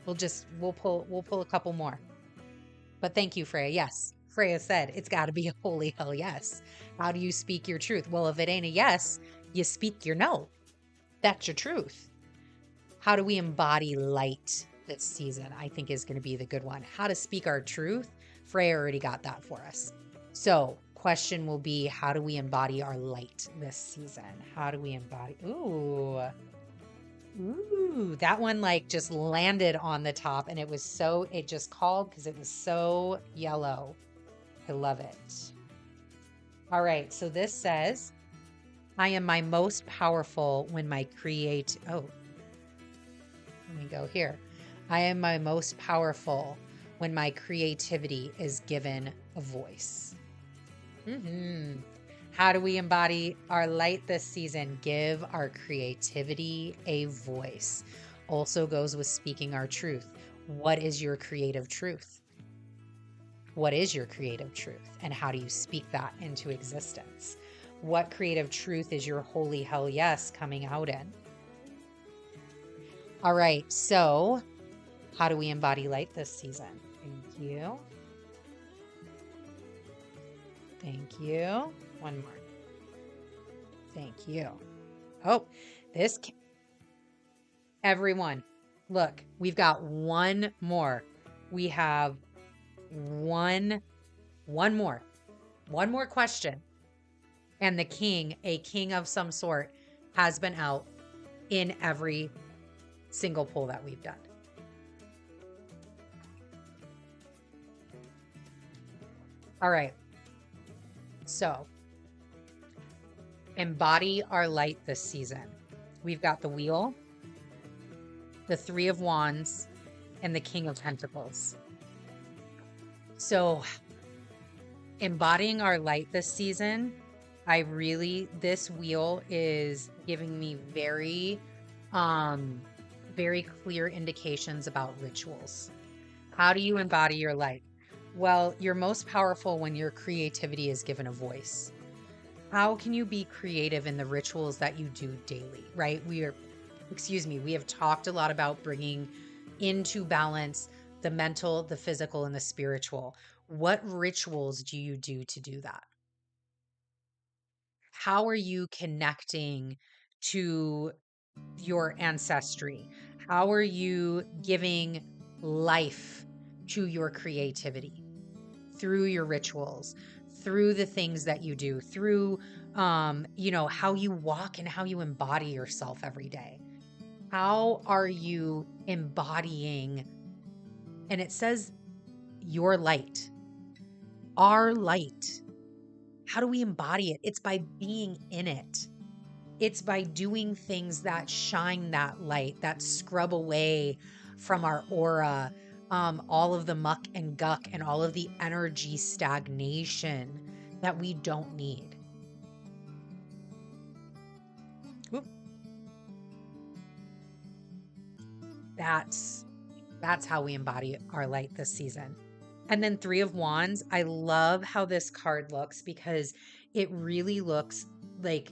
We'll pull a couple more. But thank you, Freyja. Yes. Freyja said it's got to be a holy hell yes. How do you speak your truth? Well, if it ain't a yes, you speak your no. That's your truth. How do we embody light this season? I think is going to be the good one. How to speak our truth? Freyja already got that for us. So question will be, how do we embody our light this season? How do we embody? Ooh, that one like just landed on the top, and it just called because it was so yellow. I love it. All right. So this says, I am my most powerful when my let me go here. I am my most powerful when my creativity is given a voice. How do we embody our light this season? Give our creativity a voice. Also goes with speaking our truth. What is your creative truth? What is your creative truth? And how do you speak that into existence? What creative truth is your holy hell yes coming out in? All right. So how do we embody light this season? Thank you. Thank you. One more. Thank you. Oh, this, everyone, look, we've got one more. We have one more question. And the king, a king of some sort, has been out in every single poll that we've done. All right. So, embody our light this season. We've got the Wheel, the Three of Wands, and the King of Pentacles. So, embodying our light this season, this wheel is giving me very clear indications about rituals. How do you embody your light? Well, you're most powerful when your creativity is given a voice. How can you be creative in the rituals that you do daily, right? We have talked a lot about bringing into balance the mental, the physical, and the spiritual. What rituals do you do to do that? How are you connecting to your ancestry? How are you giving life to your creativity through your rituals, through the things that you do, through, how you walk and how you embody yourself every day? How are you embodying? And it says your light, our light. How do we embody it? It's by being in it. It's by doing things that shine that light, that scrub away from our aura, all of the muck and guck and all of the energy stagnation that we don't need. Oop. That's how we embody our light this season. And then Three of Wands, I love how this card looks because it really looks like,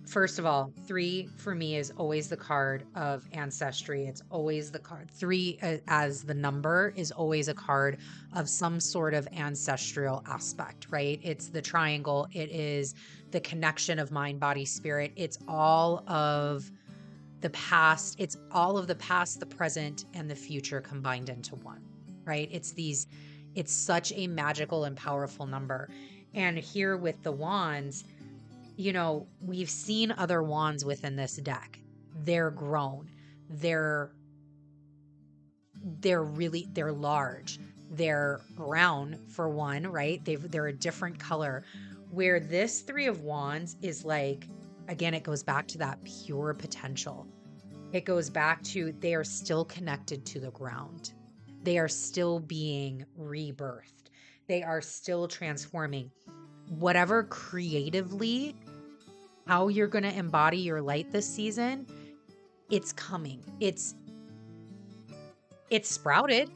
first of all, 3 for me is always the card of ancestry. It's always the card. 3 as the number is always a card of some sort of ancestral aspect, right? It's the triangle. It is the connection of mind, body, spirit. It's all of the past. It's all of the past, the present, and the future combined into one, right? It's such a magical and powerful number. And here with the wands, we've seen other wands within this deck. They're grown. They're large. They're brown for one, right? They're a different color. Where this Three of Wands is like, again, it goes back to that pure potential. It goes back to they are still connected to the ground. They are still being rebirthed. They are still transforming. Whatever creatively, how you're going to embody your light this season, it's coming. It's sprouted.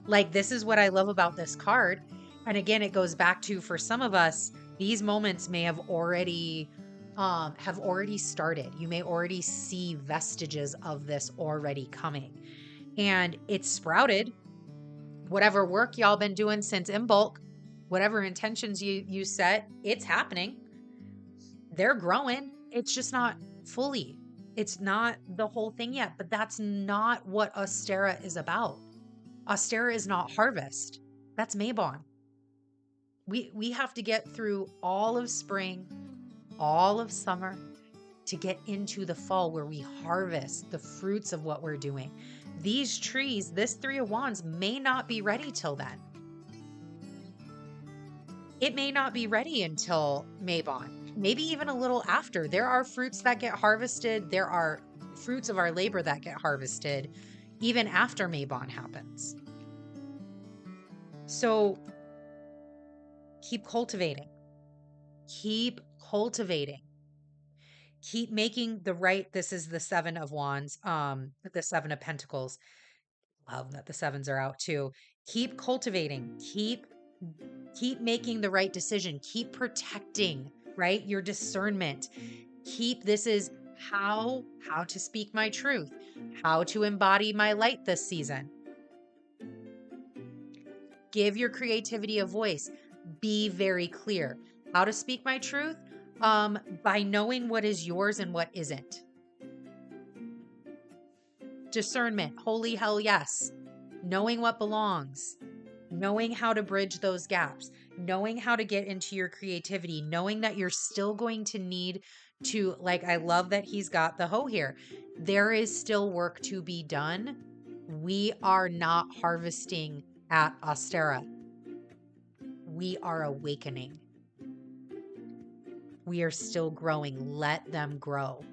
Like, this is what I love about this card. And again, it goes back to, for some of us, these moments may have already started. You may already see vestiges of this already coming. And it's sprouted. Whatever work y'all been doing since in bulk, whatever intentions you set, it's happening. They're growing. It's just not fully. It's not the whole thing yet, but that's not what Ostara is about. Ostara is not harvest. That's Mabon. We have to get through all of spring, all of summer to get into the fall where we harvest the fruits of what we're doing. These trees, this Three of Wands may not be ready till then. It may not be ready until Mabon, maybe even a little after. There are fruits that get harvested. There are fruits of our labor that get harvested even after Mabon happens. So keep cultivating. Keep cultivating. Keep making the right. This is the Seven of Wands, the Seven of Pentacles. Love that the sevens are out too. Keep cultivating. Keep making the right decision. Keep protecting, right? Your discernment. This is how to speak my truth, how to embody my light this season. Give your creativity a voice. be very clear. How to speak my truth? By knowing what is yours and what isn't. Discernment, holy hell yes. Knowing what belongs, knowing how to bridge those gaps, knowing how to get into your creativity, knowing that you're still going to need to, like, I love that he's got the hoe here. There is still work to be done. We are not harvesting at Ostara. We are awakening. We are still growing. Let them grow.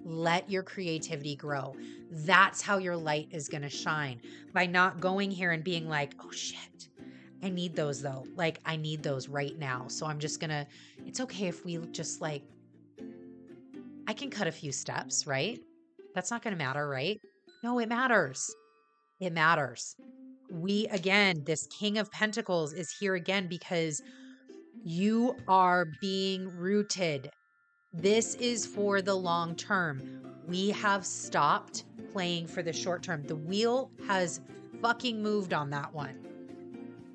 Let your creativity grow. That's how your light is going to shine, by not going here and being like, oh shit, I need those though. Like, I need those right now. So I'm just going to, it's okay if we just like, I can cut a few steps, right? That's not going to matter, right? No, it matters. It matters. We, again, this King of Pentacles is here again because you are being rooted. This is for the long term. We have stopped playing for the short term. The wheel has fucking moved on that one.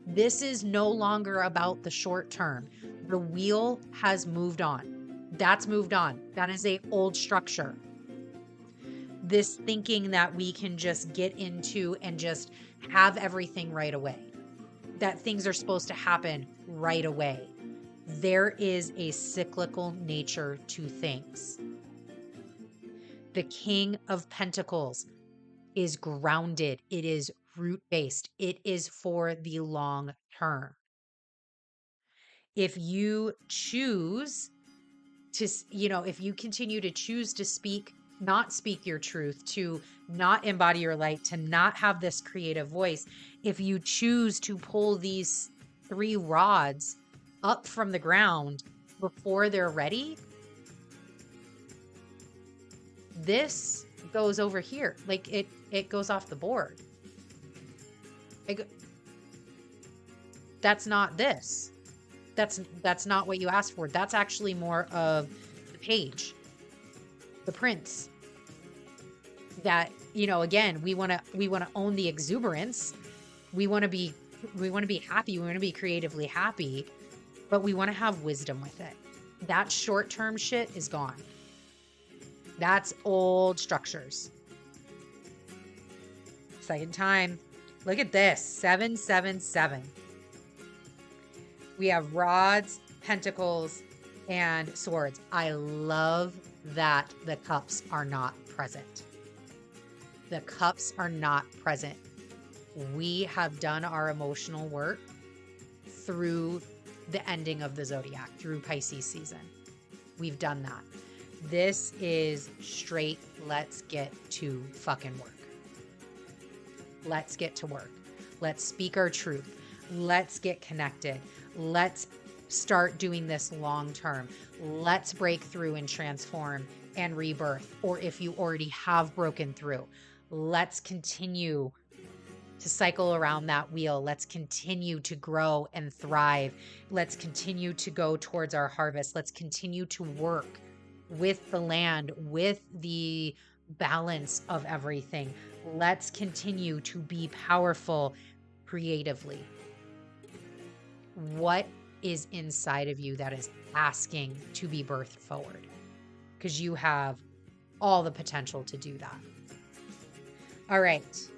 This is no longer about the short term. The wheel has moved on. That's moved on. That is an old structure. This thinking that we can just get into and just have everything right away, that things are supposed to happen right away. There is a cyclical nature to things. The King of Pentacles is grounded. It is root-based. It is for the long term. If you choose to, if you continue to choose to not speak your truth, to not embody your light, to not have this creative voice, if you choose to pull these 3 rods up from the ground before they're ready, this goes over here. Like it goes off the board. That's not this. That's not what you asked for. That's actually more of the page, the prince. That, again, we want to own the exuberance. We want to be happy. We want to be creatively happy. But we want to have wisdom with it. That short-term shit is gone. That's old structures. Second time. Look at this. 777. We have rods, pentacles, and swords. I love that the cups are not present. The cups are not present. We have done our emotional work through the ending of the zodiac, through Pisces season. We've done that. This is straight, let's get to fucking work. Let's get to work. Let's speak our truth. Let's get connected. Let's start doing this long term. Let's break through and transform and rebirth. Or if you already have broken through, let's continue to cycle around that wheel. Let's continue to grow and thrive. Let's continue to go towards our harvest. Let's continue to work with the land, with the balance of everything. Let's continue to be powerful creatively. What is inside of you that is asking to be birthed forward? Because you have all the potential to do that. All right.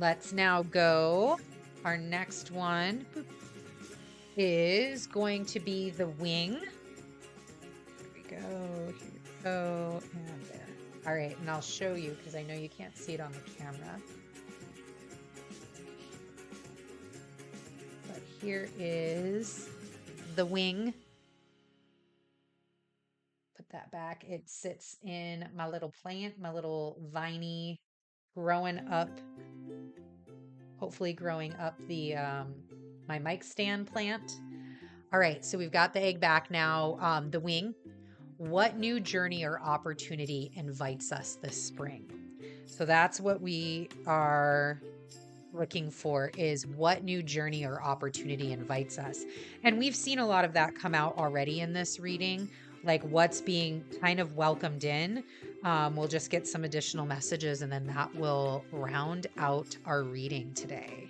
Let's now go. Our next one is going to be the wing. Here we go, and there. All right, and I'll show you because I know you can't see it on the camera. But here is the wing. Put that back. It sits in my little plant, my little viney growing up. Hopefully growing up the my mic stand plant. All right, so we've got the egg back now. The wing. What new journey or opportunity invites us this spring? So that's what we are looking for, is what new journey or opportunity invites us. And we've seen a lot of that come out already in this reading, like what's being kind of welcomed in. We'll just get some additional messages and then that will round out our reading today.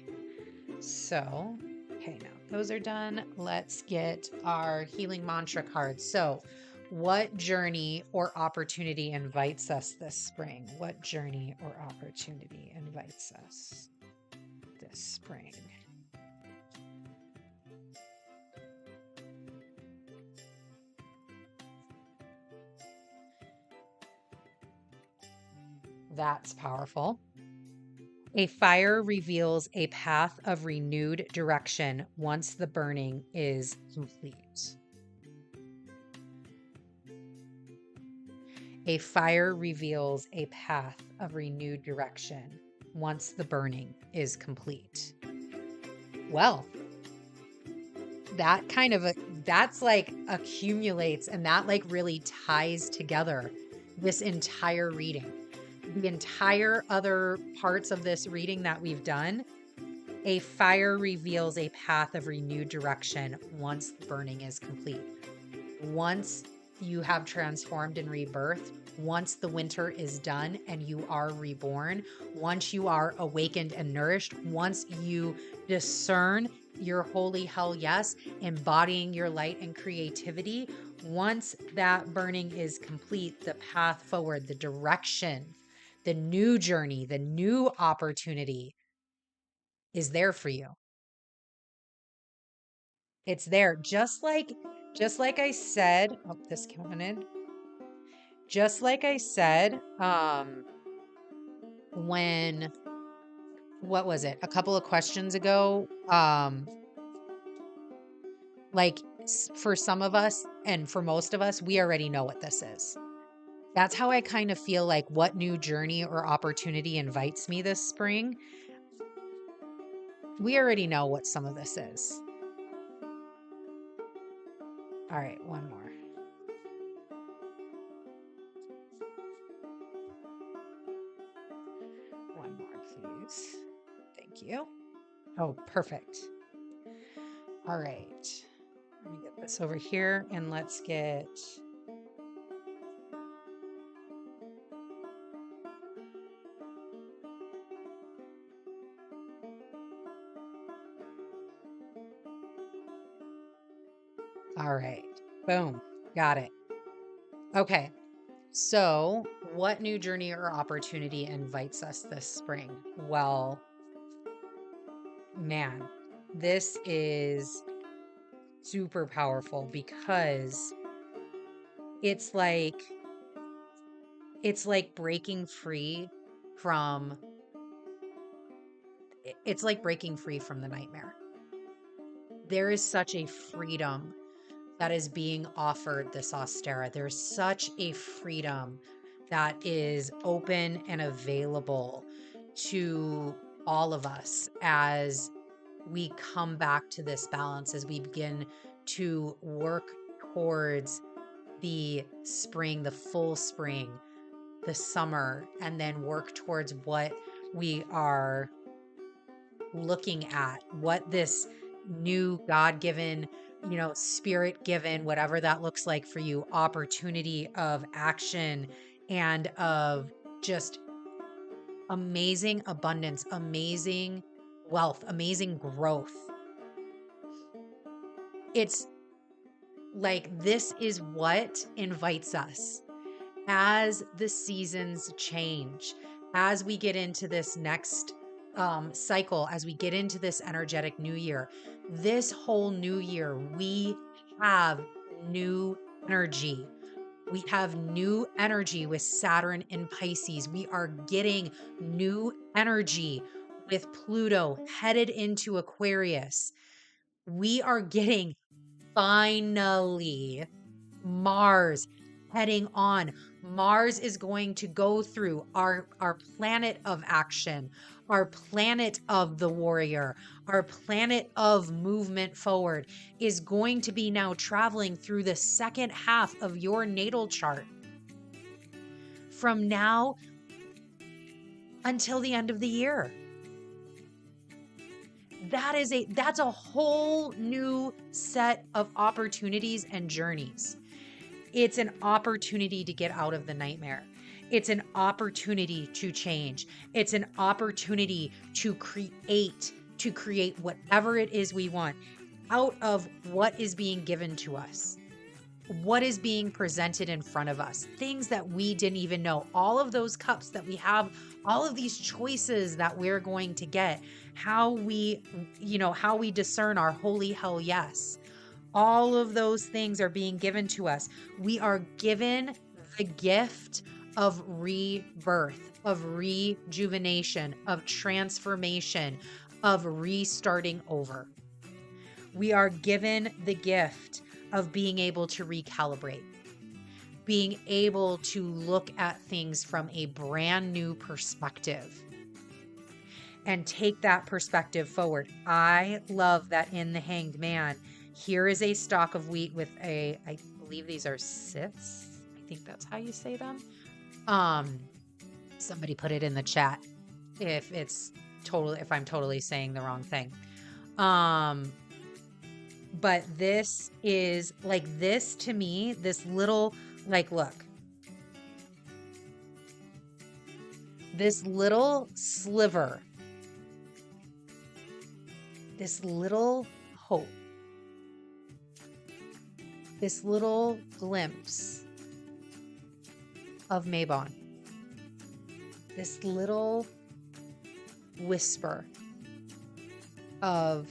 So, okay, now those are done. Let's get our healing mantra cards. So, what journey or opportunity invites us this spring? What journey or opportunity invites us this spring? That's powerful. A fire reveals a path of renewed direction once the burning is complete. A fire reveals a path of renewed direction once the burning is complete. Well, that kind of that's like accumulates, and that like really ties together this entire reading. The entire other parts of this reading that we've done, a fire reveals a path of renewed direction once the burning is complete. Once you have transformed and rebirthed, once the winter is done and you are reborn, once you are awakened and nourished, once you discern your holy hell yes, embodying your light and creativity, once that burning is complete, the path forward, the direction, the new journey, the new opportunity is there for you. It's there. Just like I said, oh, this came in. Just like I said, when, what was it? A couple of questions ago, like for some of us and for most of us, we already know what this is. That's how I kind of feel like what new journey or opportunity invites me this spring. We already know what some of this is. All right, one more. One more, please. Thank you. Oh, perfect. All right. Let me get this over here and let's get... All right. Boom. Got it. Okay. So, what new journey or opportunity invites us this spring? Well, man, this is super powerful because it's like breaking free from the nightmare. There is such a freedom that is being offered this Ostara. There's such a freedom that is open and available to all of us as we come back to this balance, as we begin to work towards the spring, the full spring, the summer, and then work towards what we are looking at, what this new God-given, spirit-given, whatever that looks like for you, opportunity of action and of just amazing abundance, amazing wealth, amazing growth. It's like this is what invites us as the seasons change, as we get into this next cycle, as we get into this energetic new year. This whole new year, we have new energy. We have new energy with Saturn in Pisces. We are getting new energy with Pluto headed into Aquarius. We are getting finally Mars heading on. Mars is going to go through our planet of action, our planet of the warrior, our planet of movement forward is going to be now traveling through the second half of your natal chart. From now until the end of the year. That's a whole new set of opportunities and journeys. It's an opportunity to get out of the nightmare. It's an opportunity to change. It's an opportunity to create whatever it is we want. out of what is being given to us, what is being presented in front of us, things that we didn't even know, all of those cups that we have, all of these choices that we're going to get, how we discern our holy hell yes. All of those things are being given to us. We are given the gift of rebirth, of rejuvenation, of transformation, of restarting over. We are given the gift of being able to recalibrate, being able to look at things from a brand new perspective and take that perspective forward. I love that in the Hanged Man, here is a stalk of wheat with I believe these are scythes. I think that's how you say them. Somebody put it in the chat if I'm totally saying the wrong thing. But this is like, this to me, this little, like, look, this little sliver, this little hope, this little glimpse of Mabon, this little whisper of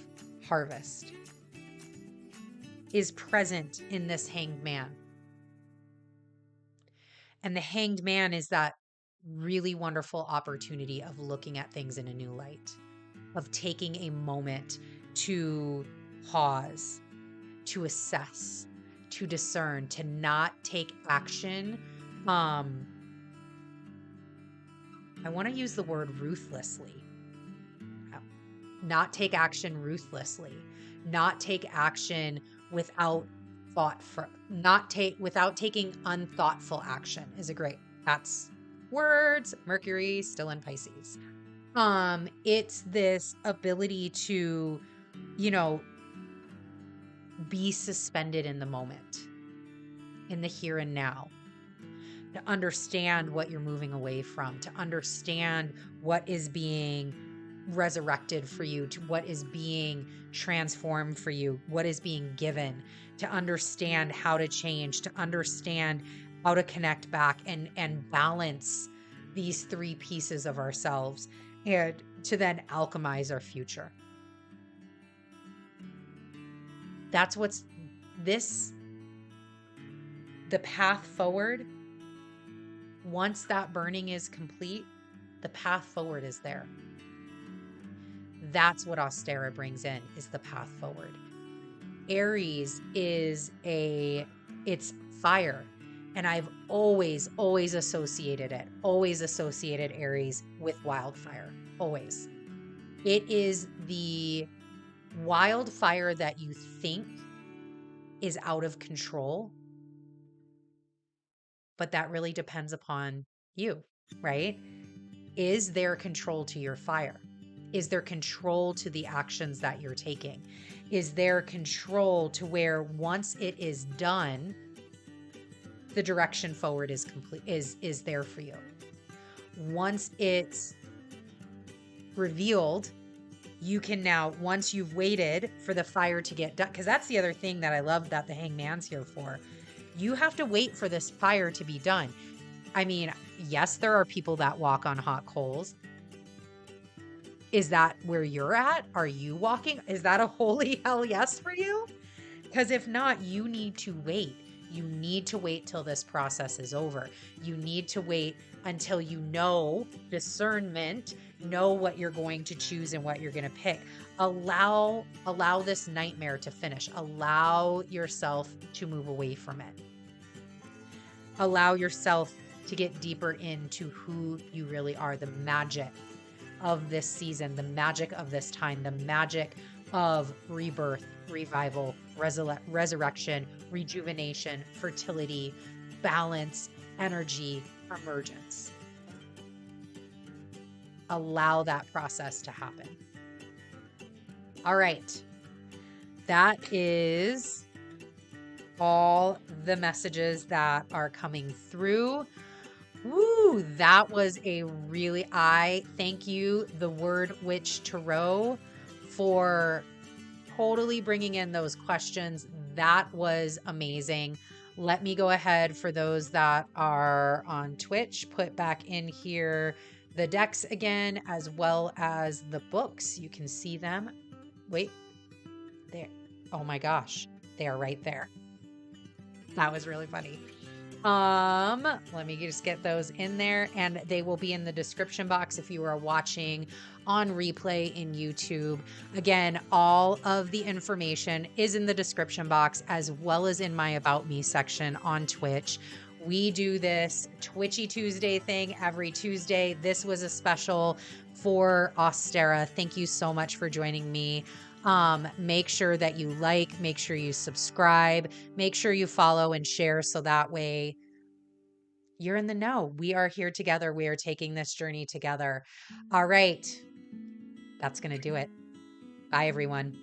harvest is present in this Hanged Man. And the Hanged Man is that really wonderful opportunity of looking at things in a new light, of taking a moment to pause, to assess, to discern, to not take action. I want to use the word ruthlessly. Not take action ruthlessly. Not take action without without taking unthoughtful action is that's words. Mercury still in Pisces. It's this ability to, be suspended in the moment, in the here and now, to understand what you're moving away from, to understand what is being resurrected for you, to what is being transformed for you, what is being given, to understand how to change, to understand how to connect back and balance these three pieces of ourselves, and to then alchemize our future. That's the path forward. Once that burning is complete, the path forward is there. That's what Ostara brings in, is the path forward. Aries is it's fire. And I've always associated Aries with wildfire. Always. It is the wildfire that you think is out of control, but that really depends upon you, right? Is there control to your fire? Is there control to the actions that you're taking? Is there control to where once it is done, the direction forward is complete, is there for you? Once it's revealed, you can now, once you've waited for the fire to get done, because that's the other thing that I love that the Hangman's here for. You have to wait for this fire to be done. I mean, yes, there are people that walk on hot coals. Is that where you're at? Are you walking? Is that a holy hell yes for you? Because if not, you need to wait. You need to wait till this process is over. You need to wait until you know discernment, know what you're going to choose and what you're going to pick. Allow this nightmare to finish. Allow yourself to move away from it. Allow yourself to get deeper into who you really are, the magic of this season, the magic of this time, the magic of rebirth, revival, resurrection, rejuvenation, fertility, balance, energy, emergence. Allow that process to happen. All right. That is all the messages that are coming through. Woo, that was I thank you, the Word Witch Tarot, for totally bringing in those questions. That was amazing. Let me go ahead, for those that are on Twitch, put back in here the decks again, as well as the books. You can see them. Wait, there. Oh my gosh, they are right there. That was really funny. Let me just get those in there, and they will be in the description box if you are watching on replay in YouTube. Again, all of the information is in the description box, as well as in my About Me section on Twitch. We do this Twitchy Tuesday thing every Tuesday. This was a special for Ostara. Thank you so much for joining me. Make sure that you like, make sure you subscribe, make sure you follow and share, so that way you're in the know. We are here together. We are taking this journey together. All right. That's going to do it. Bye, everyone.